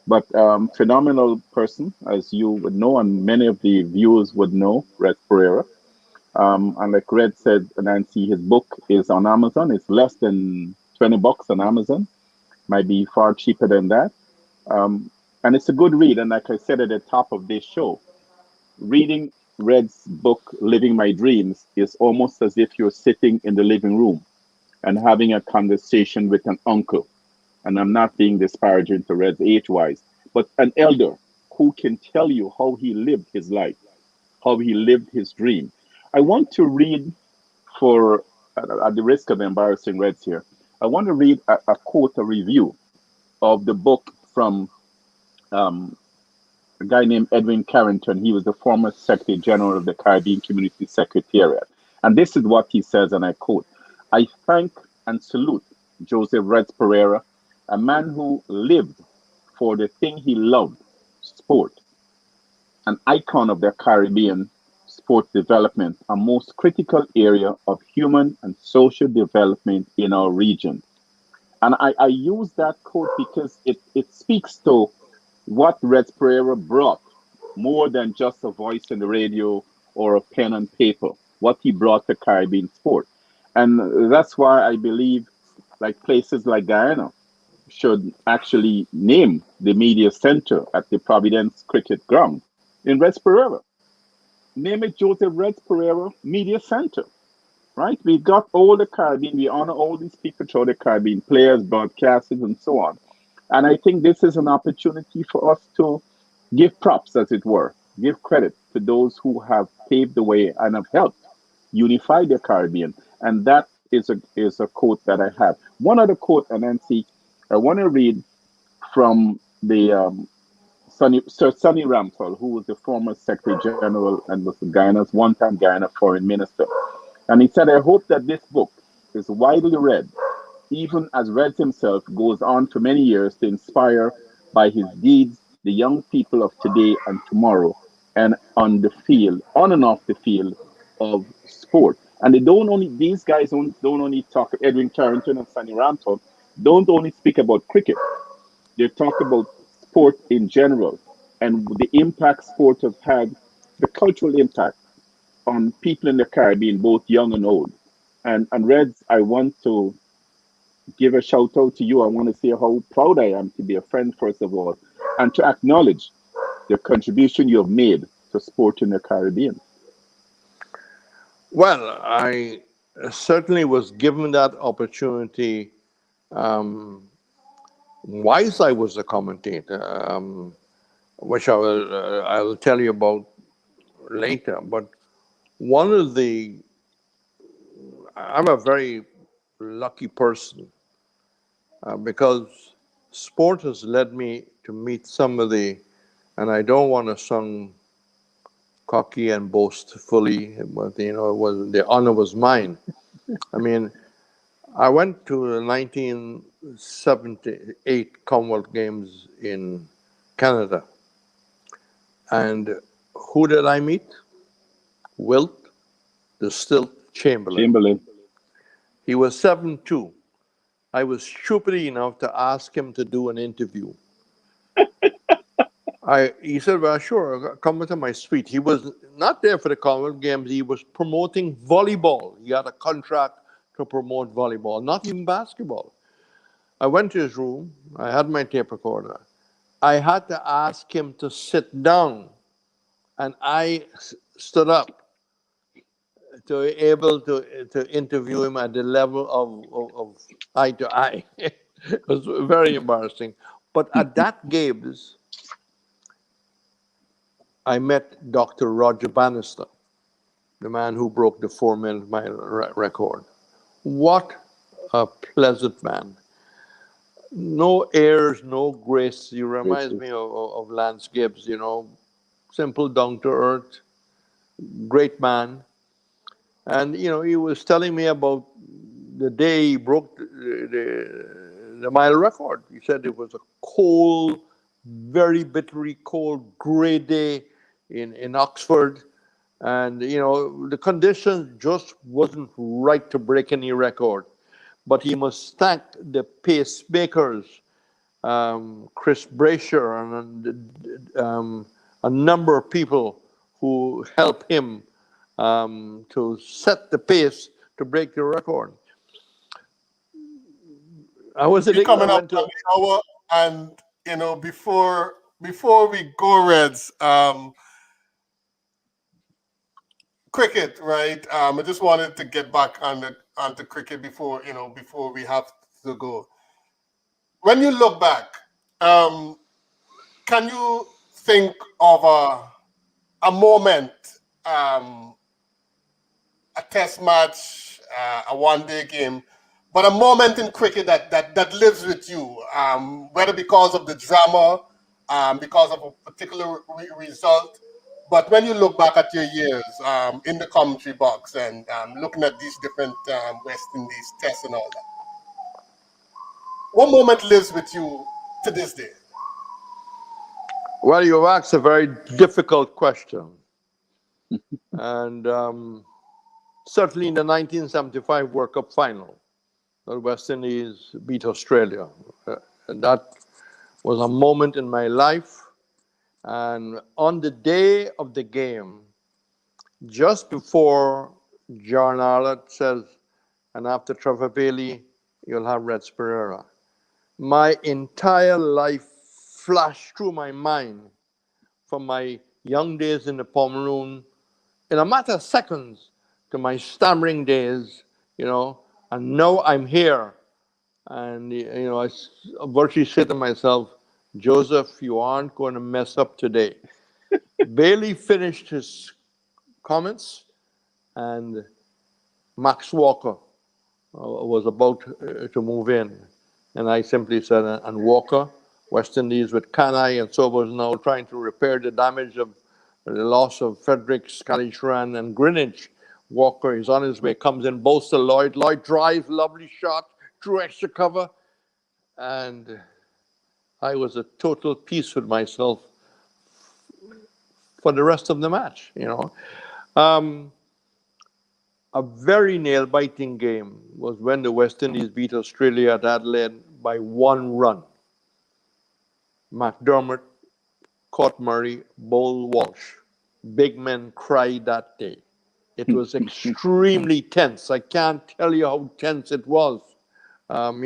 But phenomenal person, as you would know, and many of the viewers would know, Red Perreira. And like Red said, Nancy, his book is on Amazon. It's less than $20 on Amazon. Might be far cheaper than that. And it's a good read. And like I said at the top of this show, reading Red's book, Living My Dreams, is almost as if you're sitting in the living room and having a conversation with an uncle. And I'm not being disparaging to Red's age-wise, but an elder who can tell you how he lived his life, how he lived his dream. I want to read for, at the risk of embarrassing Reds here, I want to read a quote, a review of the book from um, a guy named Edwin Carrington. He was the former Secretary General of the Caribbean Community Secretariat. And this is what he says, and I quote: I thank and salute Joseph Reds Perreira, a man who lived for the thing he loved, sport, an icon of the Caribbean sport development, a most critical area of human and social development in our region. And I use that quote because it speaks to what Reds Pereira brought, more than just a voice in the radio or a pen and paper, what he brought to Caribbean sport. And that's why I believe like places like Guyana should actually name the media center at the Providence Cricket Ground in Reds Pereira. Name it Joseph Reds Pereira Media Center, right? We got all the Caribbean, we honor all these people through the Caribbean, players, broadcasters, and so on. And I think this is an opportunity for us to give props, as it were, give credit to those who have paved the way and have helped unify the Caribbean. And that is a quote that I have. One other quote, and Nancy, I want to read from the Sir Sonny Ramphal, who was the former Secretary General and was Guyana's one-time Guyana Foreign Minister. And he said, I hope that this book is widely read, even as Reds himself goes on for many years to inspire by his deeds the young people of today and tomorrow, and on the field, on and off the field of sport. And they don't only, these guys don't only talk, Edwin Carrington and Sonny Ramphal, don't only speak about cricket. They talk about sport in general and the impact sport has had, the cultural impact on people in the Caribbean, both young and old. And Reds, I want to give a shout out to you. I want to say how proud I am to be a friend, first of all, and to acknowledge the contribution you have made to sport in the Caribbean. Well, I certainly was given that opportunity um, whilst I was a commentator, which I will tell you about later. But one of the I'm a very lucky person because sport has led me to meet some of the, and I don't want to sound cocky and boastfully, but it was the honor was mine. I mean, I went to the 1978 Commonwealth Games in Canada, and who did I meet? Wilt the Stilt Chamberlain. Chamberlain. He was 7'2". I was stupid enough to ask him to do an interview. He said, well, sure, come into my suite. He was not there for the Commonwealth Games. He was promoting volleyball. He had a contract to promote volleyball, not even basketball. I went to his room. I had my tape recorder. I had to ask him to sit down, and I stood up to be able to interview him at the level of eye to eye. It was very embarrassing. But at that Games, I met Dr. Roger Bannister, the man who broke the 4-minute mile record. What a pleasant man. No airs, no grace. He reminds me of Lance Gibbs, simple, down to earth, great man. And, he was telling me about the day he broke the mile record. He said it was a cold, very bitterly cold, gray day in Oxford. And, the conditions just wasn't right to break any record. But he must thank the pacemakers, Chris Brasher, and a number of people who helped him to set the pace to break the record. I was We're coming up on the hour, and before we go, Reds, cricket, right? I just wanted to get back onto cricket before we have to go. When you look back, can you think of a moment, a test match, a one-day game, but a moment in cricket that lives with you, whether because of the drama, because of a particular result. But when you look back at your years in the commentary box and looking at these different West Indies tests and all that, what moment lives with you to this day? Well, you asked a very difficult question. And certainly in the 1975 World Cup final, the West Indies beat Australia. And that was a moment in my life. And on the day of the game, just before John Arlott says, and after Trevor Bailey, you'll have Reds Perreira, my entire life flashed through my mind from my young days in the Pomeroon, in a matter of seconds, to my stammering days, and now I'm here. And, I virtually say to myself, Joseph, you aren't going to mess up today. Bailey finished his comments, and Max Walker was about to move in. And I simply said, and Walker, West Indies with Kanai and Sobers now trying to repair the damage of the loss of Fredericks, Kalisharan, and Greenwich. Walker is on his way, comes in, bows to Lloyd. Lloyd drives, lovely shot, through extra cover. And I was at total peace with myself for the rest of the match, A very nail-biting game was when the West Indies beat Australia at Adelaide by 1 run. McDermott caught Murray, bowled Walsh. Big men cried that day. It was extremely tense. I can't tell you how tense it was. Those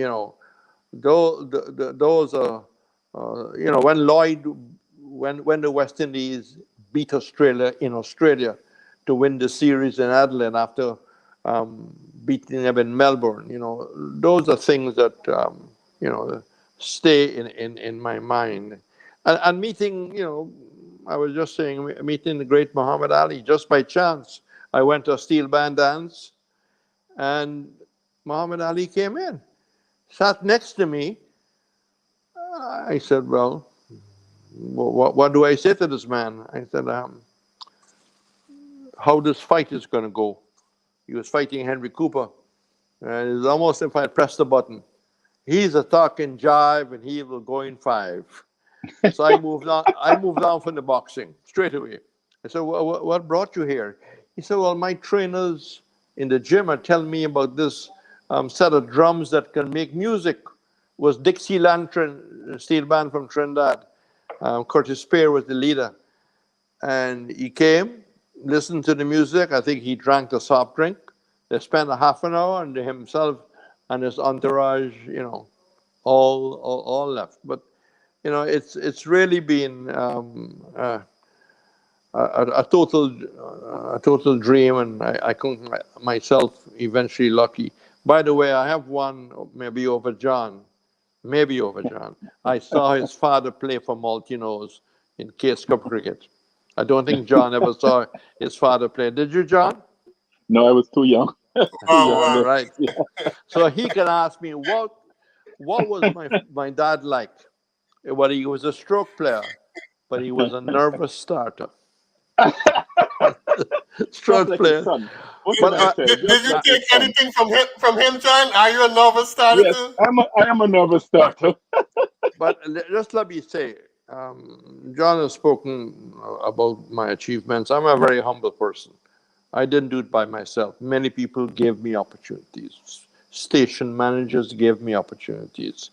when Lloyd, when the West Indies beat Australia in Australia to win the series in Adelaide after beating them in Melbourne, those are things that stay in my mind. And meeting, I was just saying, meeting the great Muhammad Ali just by chance. I went to a steel band dance, and Muhammad Ali came in, sat next to me. I said, well, what do I say to this man? I said, how this fight is going to go. He was fighting Henry Cooper. And it's almost if I pressed the button. He's a talking jive, and he will go in 5. So I moved on from the boxing straight away. I said, what brought you here? He said, well, my trainers in the gym are telling me about this set of drums that can make music. It was Dixieland steel band from Trinidad. Curtis Spear was the leader. And he came, listened to the music. I think he drank a soft drink. They spent a half an hour, and himself and his entourage, all left. But it's really been a total dream, and I count myself eventually lucky. By the way, I have one, maybe over John. I saw his father play for Maltinos in Case Cup cricket. I don't think John ever saw his father play. Did you, John? No, I was too young. Oh, Right. Yeah. So he can ask me, what was my dad like? Well, he was a stroke player, but he was a nervous starter. Stroke Like player. son. What But can I say? Did you Like take son. anything from him, John? Are you a novice starter Yes, too? I am a nervous starter. But just let me say, John has spoken about my achievements. I'm a very humble person. I didn't do it by myself. Many people gave me opportunities. Station managers gave me opportunities.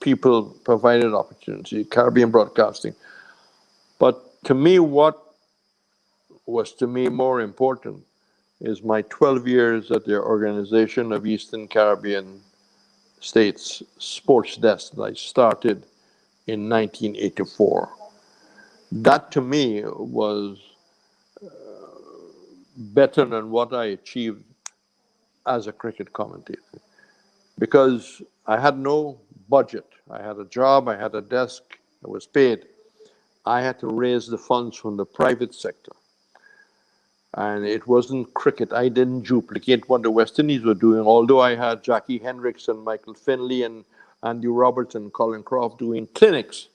People provided opportunities, Caribbean Broadcasting. But to me, what was to me more important is my 12 years at the Organization of Eastern Caribbean States sports desk that I started in 1984. That to me was better than what I achieved as a cricket commentator, because I had no budget. I had a job, I had a desk, I was paid. I had to raise the funds from the private sector. And it wasn't cricket. I didn't duplicate what the West Indies were doing, although I had Jackie Hendricks and Michael Finley and Andy Roberts and Colin Croft doing clinics.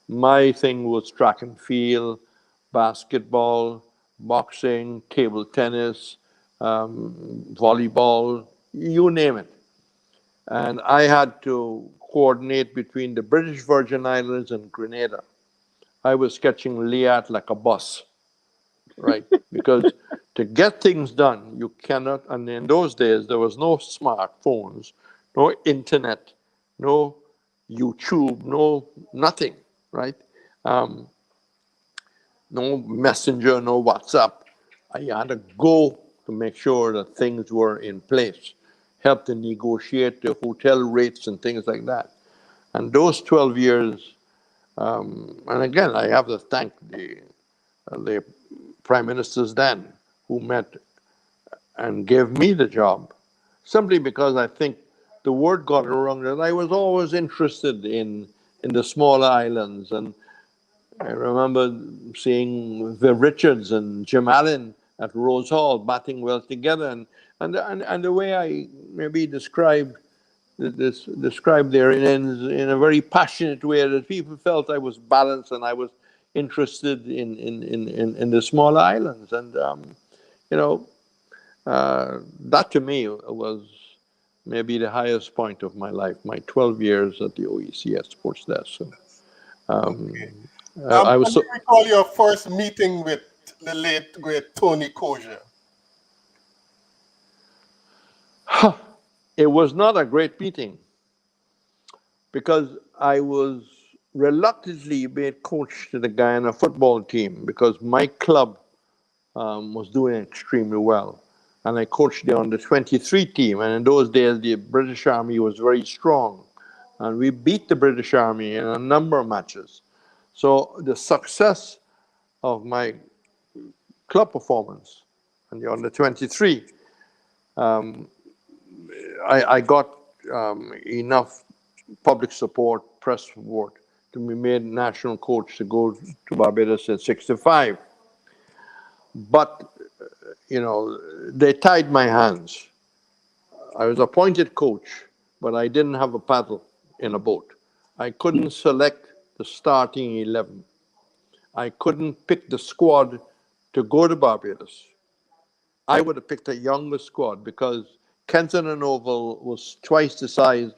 My thing was track and field, basketball, boxing, table tennis, volleyball, you name it. And I had to coordinate between the British Virgin Islands and Grenada. I was sketching Liat like a bus, right? Because to get things done, you cannot, and in those days, there was no smartphones, no internet, no YouTube, no nothing, right? No messenger, no WhatsApp. I had to go to make sure that things were in place, help to negotiate the hotel rates and things like that. And those 12 years, and again, I have to thank the prime ministers then who met and gave me the job, simply because I think the word got around that I was always interested in the smaller islands. And I remember seeing Viv Richards and Jim Allen at Rose Hall batting well together, and the way I maybe described their innings in a very passionate way, that people felt I was balanced and I was interested in the smaller islands. And you know, that to me was maybe the highest point of my life, my 12 years at the OECS Sports Desk. So, Okay. I was Can you recall your first meeting with the late great Tony Koja? It was not a great meeting because I was reluctantly made coach to the Guyana football team because my club was doing extremely well. And I coached the under-23 team. And in those days, the British Army was very strong. And we beat the British Army in a number of matches. So the success of my club performance and the under-23, I got enough public support, press support, to be made national coach to go to Barbados at 65. But, you know, they tied my hands. I was appointed coach, but I didn't have a paddle in a boat. I couldn't select the starting 11. I couldn't pick the squad to go to Barbados. I would have picked a younger squad because Kenton and Oval was twice the size,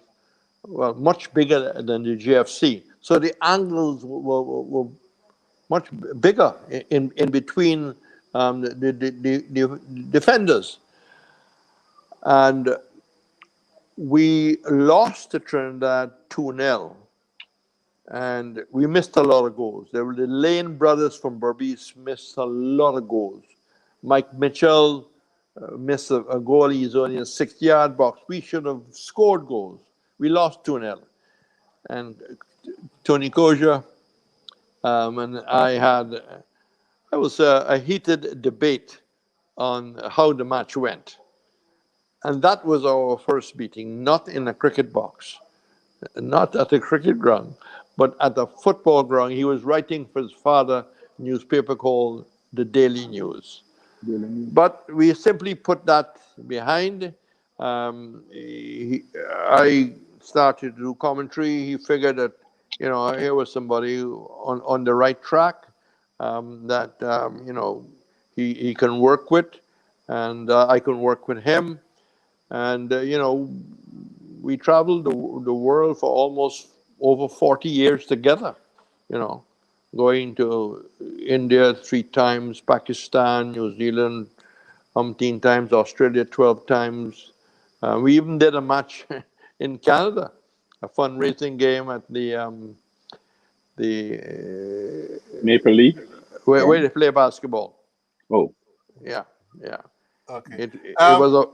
well, much bigger than the GFC. So the angles were much bigger in between the defenders. And we lost to Trinidad 2-0. And we missed a lot of goals. There were the Lane brothers from Berbice missed a lot of goals. Mike Mitchell missed a goal. He's only in a 6-yard box. We should have scored goals. We lost 2-0. And Tony Koja and I had, it was a heated debate on how the match went. And that was our first meeting, not in a cricket box, not at a cricket ground, but at a football ground. He was writing for his father a newspaper called The Daily News. But we simply put that behind. I started to do commentary. He figured that, you know, here was somebody on the right track that, you know, he can work with, and I can work with him. And, you know, we traveled the world for almost over 40 years together, you know, going to India 3 times, Pakistan, New Zealand 18 times, Australia 12 times. We even did a match in Canada, a fundraising game at the Maple Leaf? where they play basketball. Oh. Yeah, yeah. Okay. It was a...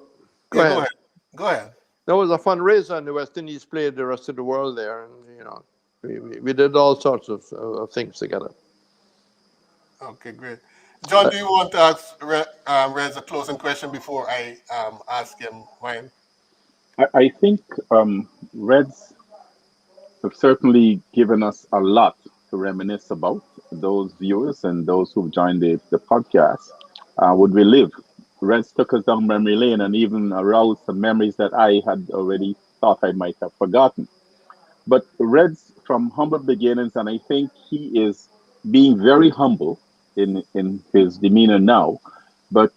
Go ahead. Go ahead. There was a fundraiser, and the West Indies played the rest of the world there, and you know, we did all sorts of things together. Okay, great. John, do you want to ask Reds a closing question before I ask him mine? I think Reds have certainly given us a lot to reminisce about, those viewers and those who've joined the podcast, would relive. Reds took us down memory lane and even aroused some memories that I had already thought I might have forgotten. But Reds from humble beginnings, and I think he is being very humble in his demeanor now. But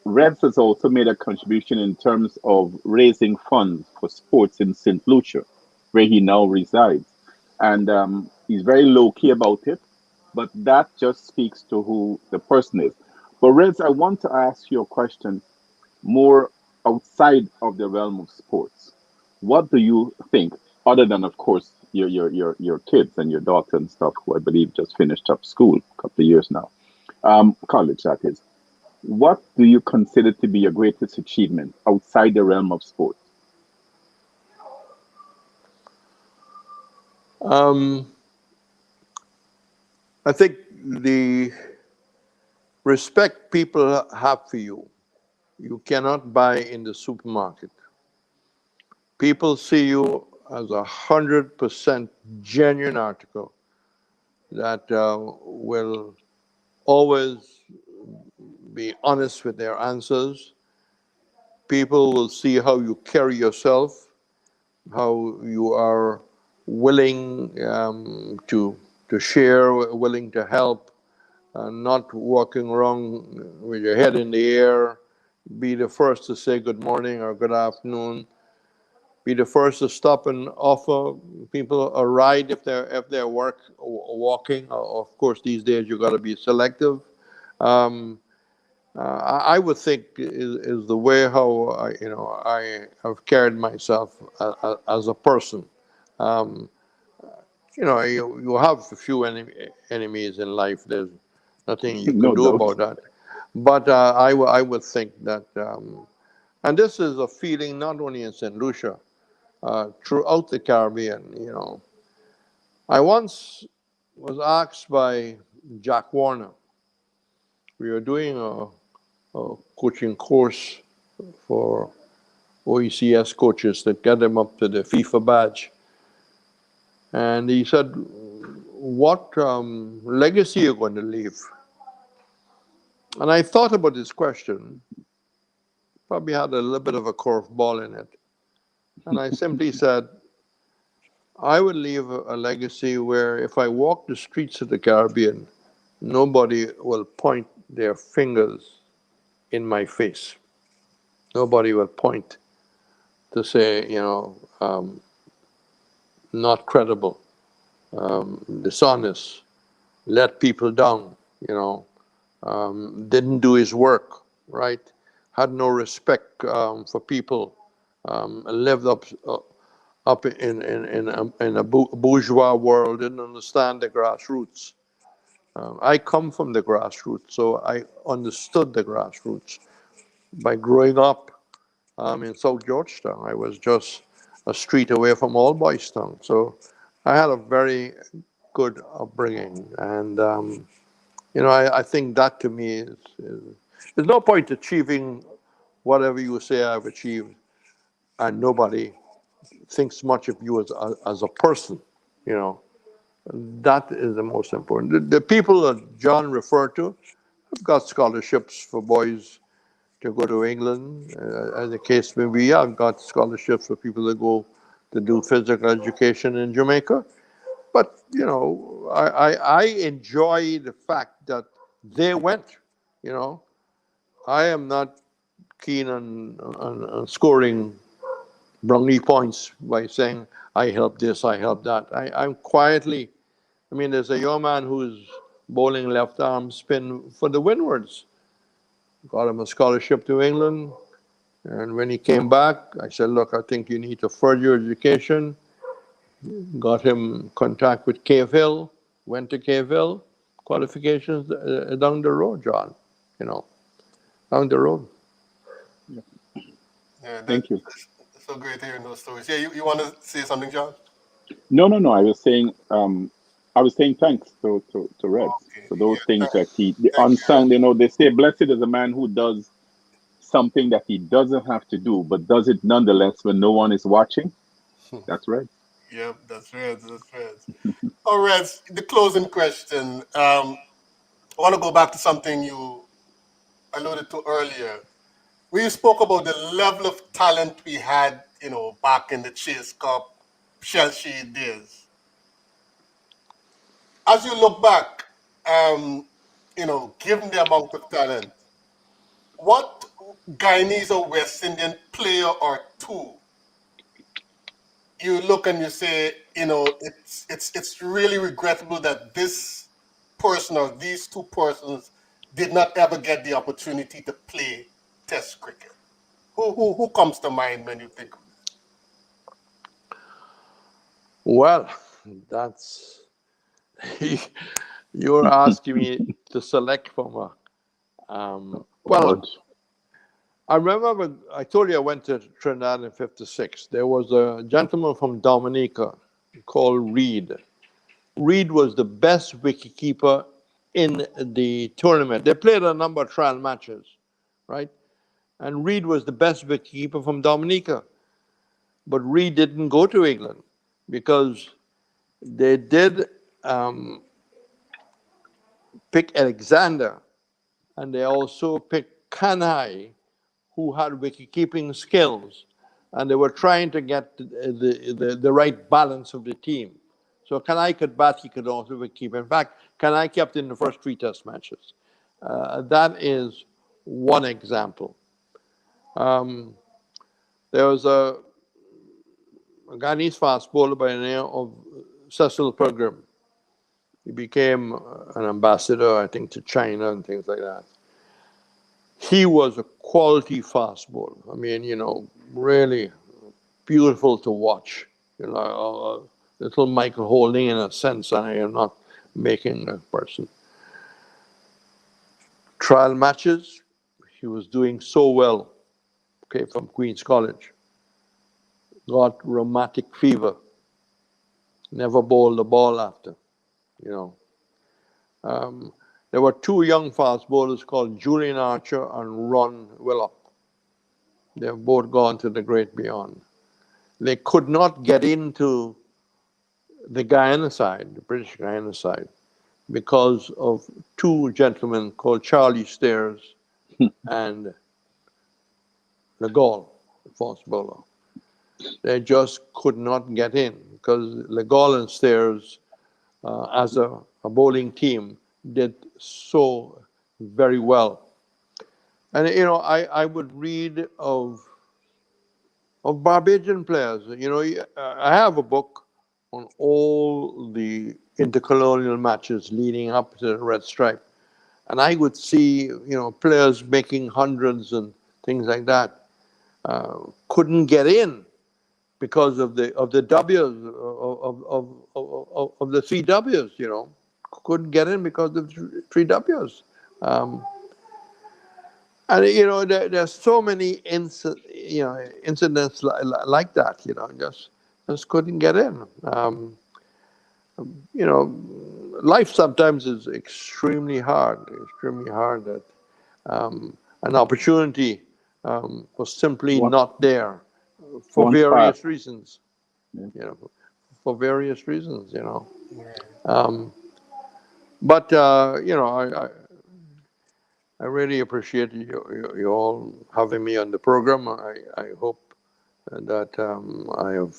Reds has also made a contribution in terms of raising funds for sports in St. Lucia, where he now resides. And he's very low key about it, but that just speaks to who the person is. But Reds, I want to ask you a question more outside of the realm of sports. What do you think, other than, of course, your kids and your daughter and stuff, who I believe just finished up school a couple of years now, college that is. What do you consider to be your greatest achievement outside the realm of sports? I think the respect people have for you, you cannot buy in the supermarket. People see you as 100% genuine article that will always be honest with their answers. People will see how you carry yourself, how you are willing to share, willing to help, not walking around with your head in the air. Be the first to say good morning or good afternoon. Be the first to stop and offer people a ride if they're walking. Of course, these days you got to be selective. I would think is the way how I have carried myself as a person. Um, you have a few enemies in life. There's nothing you can No do doubt. about that. But I would think that, and this is a feeling not only in St. Lucia, throughout the Caribbean. I once was asked by Jack Warner. We were doing a coaching course for OECS coaches that get them up to the FIFA badge. And he said, what legacy are you going to leave? And I thought about this question, probably had a little bit of a curveball in it. And I simply said, I would leave a legacy where if I walk the streets of the Caribbean, nobody will point their fingers in my face. Nobody will point to say, not credible, dishonest, let people down, didn't do his work, right? Had no respect for people, lived up in a bourgeois world, didn't understand the grassroots. I come from the grassroots, so I understood the grassroots. By growing up in South Georgetown, I was just a street away from Old Boys Town. So I had a very good upbringing. And, I think that to me there's no point achieving whatever you say I've achieved, and nobody thinks much of you as a person, That is the most important. The people that John referred to have got scholarships for boys to go to England, as the case may be. I've got scholarships for people that go to do physical education in Jamaica. But, I enjoy the fact that they went, I am not keen on scoring brownie points by saying, I helped this, I helped that. I'm quietly, there's a young man who's bowling left arm spin for the Windwards. Got him a scholarship to England. And when he came back, I said, look, I think you need to further your education. Got him contact with Cave Hill, went to Cave Hill, qualifications down the road, John, down the road. Yeah, Thank you. that's so great hearing those stories. Yeah, you want to say something, John? No. I was saying thanks to Reds Okay. for those Yeah, things that the thank unsung. They say blessed is a man who does something that he doesn't have to do, but does it nonetheless when no one is watching. you. That's right. Yep, that's Reds. That's Reds. Oh, Reds, the closing question. I want to go back to something you alluded to earlier. We spoke about the level of talent we had, back in the Chase Cup, Shell Shade days. As you look back, given the amount of talent, what Guyanese or West Indian player or two you look and you say, it's really regrettable that this person or these two persons did not ever get the opportunity to play Test cricket? Who comes to mind when you think of Well, that's you're asking me to select from a. Well, But I remember when I told you I went to Trinidad in '56. There was a gentleman from Dominica called Reed. Reed was the best wicketkeeper in the tournament. They played a number of trial matches, right? And Reed was the best wicketkeeper from Dominica. But Reed didn't go to England because they did pick Alexander, and they also picked Kanhai, who had wicket-keeping skills, and they were trying to get the right balance of the team. So Kanhai could bat, he could also wicket-keep. In fact, Kanhai kept in the first 3 test matches. That is one example. There was a Ghanese fast bowler by the name of Cecil Pilgrim. He became an ambassador, I think, to China and things like that. He was a quality fast bowler. I mean, really beautiful to watch. Little Michael Holding in a sense. I am not making a person. Trial matches, he was doing so well. Okay, from Queen's College. Got rheumatic fever. Never bowled the ball after. There were 2 young fast bowlers called Julian Archer and Ron Willock. They've both gone to the great beyond. They could not get into the Guyana side, the British Guyana side, because of 2 gentlemen called Charlie Stairs and Legal, the fast bowler. They just could not get in because Legal and Stairs, as a bowling team, did so very well. And I would read of Barbadian players. I have a book on all the intercolonial matches leading up to the Red Stripe, and I would see players making hundreds and things like that couldn't get in because of the W's of the 3 W's. Couldn't get in because of 3 W's. And there's so many incidents like that. Just couldn't get in. Life sometimes is extremely hard. That an opportunity was simply not there for various reasons. Yeah. For various reasons. But I really appreciate you all having me on the program. I hope that I have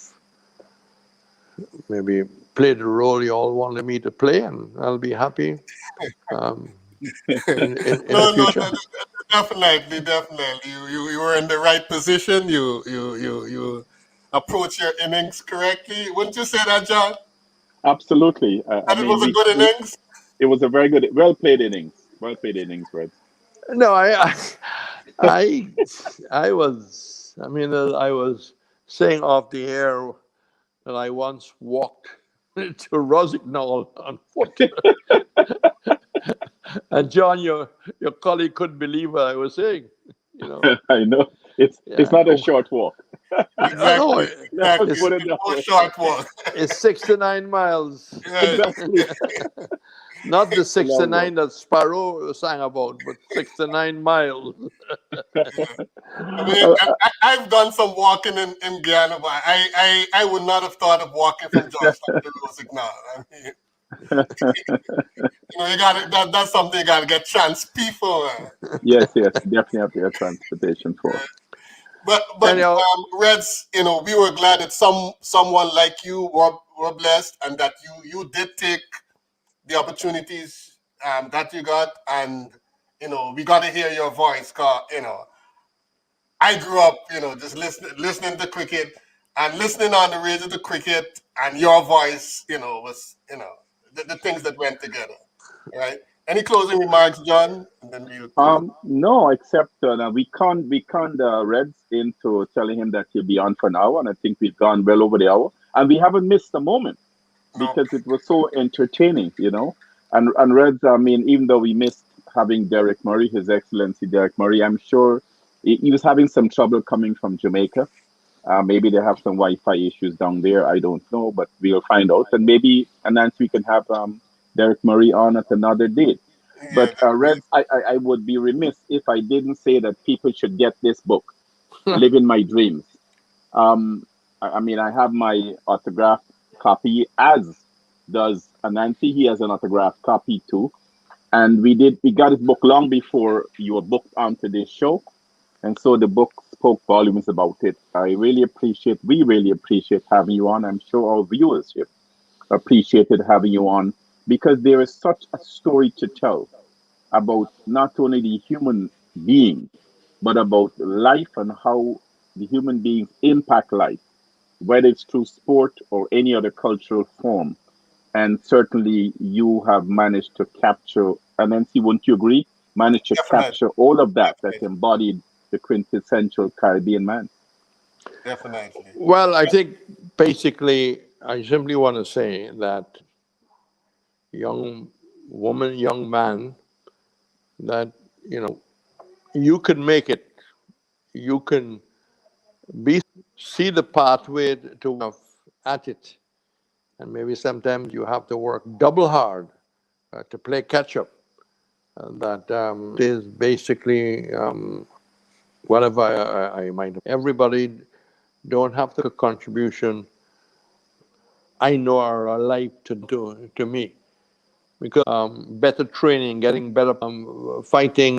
maybe played the role you all wanted me to play, and I'll be happy in the future. No, definitely. You were in the right position. You approach your innings correctly. Wouldn't you say that, John? absolutely. I And it was a mean, good innings. it was a very good, well played innings. Well played innings, Reds. No, I was. I mean, I was saying off the air that I once walked to Rosignol on foot. And John, your colleague couldn't believe what I was saying. I know. It's not a short walk. Exactly. Put it that way. Short one. It's 6 to 9 miles. Yes. Exactly. Not the A long 69 that Sparrow sang about, but 69 miles. I mean, I've done some walking in Guyana, but I would not have thought of walking from Georgetown to Rossignol. I mean, you got that's something you got to get trans for. Yes, yes, definitely have to have transportation for. But Anyhow, Reds, we were glad that someone like you were blessed, and that you did take the opportunities that you got, and we got to hear your voice, cause I grew up, just listening to cricket and listening on the radio to cricket, and your voice, was the things that went together, right? Any closing remarks, John? And then we'll close. No, except we can't Reds into telling him that he'll be on for an hour, and I think we've gone well over the hour, and we haven't missed a moment No, because it was so entertaining. And Reds, I mean, even though we missed having Deryck Murray, His Excellency Deryck Murray, I'm sure he was having some trouble coming from Jamaica. Maybe they have some Wi-Fi issues down there. I don't know, but we'll find out. And maybe, and Nancy, we can have Deryck Murray on at another date. yeah, But Reds, I would be remiss if I didn't say that people should get this book, Living My Dreams. I mean, I have my autograph copy, as does Anansi. He has an autograph copy too. And we got his book long before you were booked onto this show. And so the book spoke volumes about it. We really appreciate having you on. I'm sure our viewers here appreciated having you on, because there is such a story to tell about not only the human being, but about life and how the human beings impact life, whether it's through sport or any other cultural form. And certainly you have managed to capture, and then see, wouldn't you agree? Managed to definitely, capture all of that definitely, embodied the quintessential Caribbean man. definitely. well, I think basically I simply want to say that young woman, young man, that, you can make it. You can see the pathway to at it. And maybe sometimes you have to work double hard to play catch up. That is basically whatever I might have. Everybody don't have to contribution I know are alive to me, because better training, getting better, fighting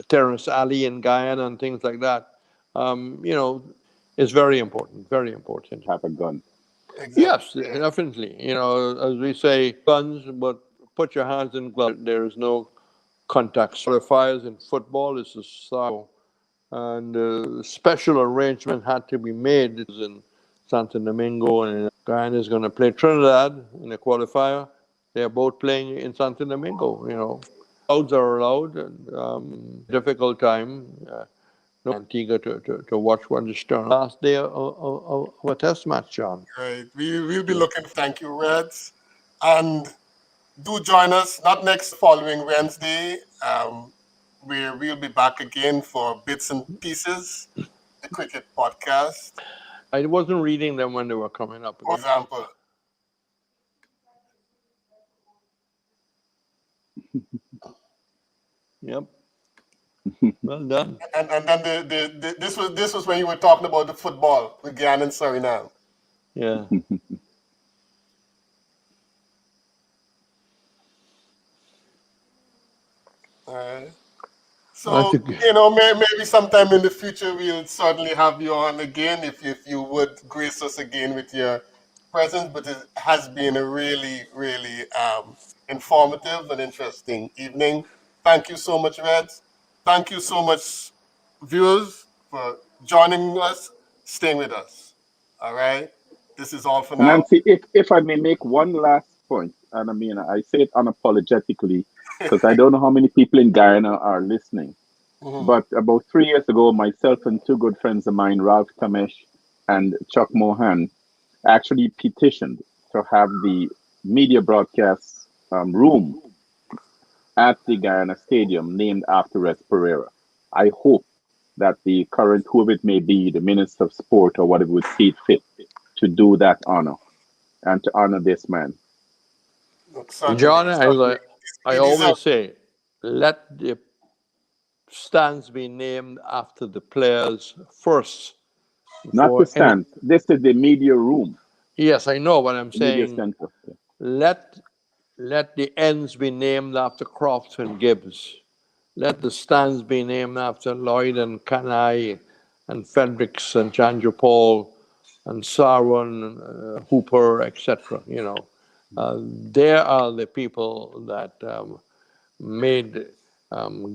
Terrence Alley in Guyana and things like that, is very important, very important. Have a gun. Exactly. Yes, definitely. As we say, guns, but put your hands in gloves. There is no contact. Qualifiers in football is a style, and special arrangement had to be made in Santo Domingo, and Guyana is going to play Trinidad in the qualifier. They are both playing in Santo Domingo. Crowds are allowed, and difficult time. No Antigua to watch what is done. Last day of a test match, John. Right. We'll be looking. Thank you, Reds, and do join us, not next, following Wednesday, where we'll be back again for Bits and Pieces, the cricket podcast. I wasn't reading them when they were coming up. For example, Yep. Well done. and then this was when you were talking about the football with Guyana and Suriname. Yeah. So, think- maybe sometime in the future we'll certainly have you on again, if you would grace us again with your presence. But it has been a really, really informative and interesting evening. Thank you so much, Reds. Thank you so much, viewers, for joining us, staying with us. All right. This is all for And now. Nancy, if I may make one last point, and I mean, I say it unapologetically, because I don't know how many people in Guyana are listening. Mhm. But about 3 years ago, myself and two good friends of mine, Ralph Tamesh and Chuck Mohan, actually petitioned to have the media broadcast room at the Guyana Stadium named after Reds Perreira. I hope that the current, whoever it may be, the Minister of Sport or whatever, would see it fit to do that honor and to honor this man. Certainly, John, certainly. I He always deserves. say, let the stands be named after the players first Not the before any. stands. This is the media room, Yes, I know, but I'm the media saying center. let let the ends be named after Crofts and Gibbs. Let the stands be named after Lloyd and Kanai and Fredericks and Janjo Paul and Sarwan, Hooper, etc. They are the people that made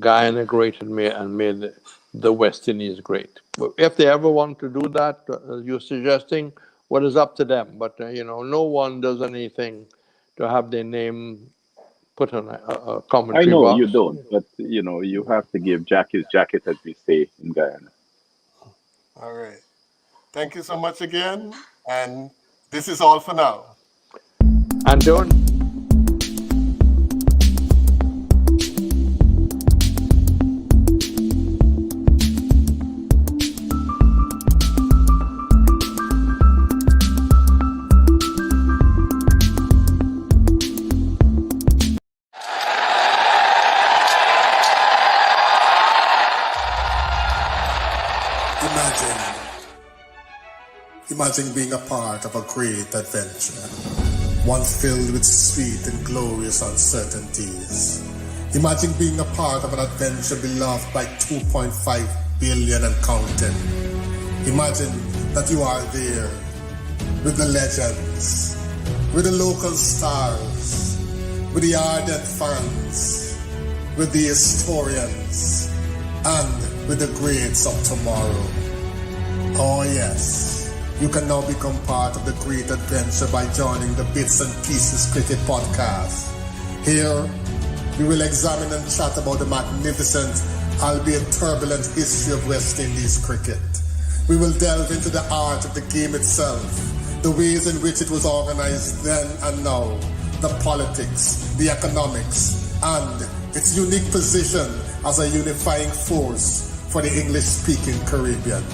Guyana great and made the West Indies great. But if they ever want to do that, as you're suggesting, what is up to them? But no one does anything to have their name put on a I commentary know you box. don't, but you have to give Jack his jacket, as we say in Guyana. All right. Thank you so much again. And this is all for now. And don't. Imagine being a part of a great adventure, one filled with sweet and glorious uncertainties. Imagine being a part of an adventure beloved by 2.5 billion and counting. Imagine that you are there with the legends, with the local stars, with the ardent fans, with the historians, and with the greats of tomorrow. Oh yes. You can now become part of the great adventure by joining the Bits and Pieces Cricket Podcast. Here, we will examine and chat about the magnificent, albeit turbulent history of West Indies cricket. We will delve into the art of the game itself, the ways in which it was organized then and now, the politics, the economics, and its unique position as a unifying force for the English-speaking Caribbean.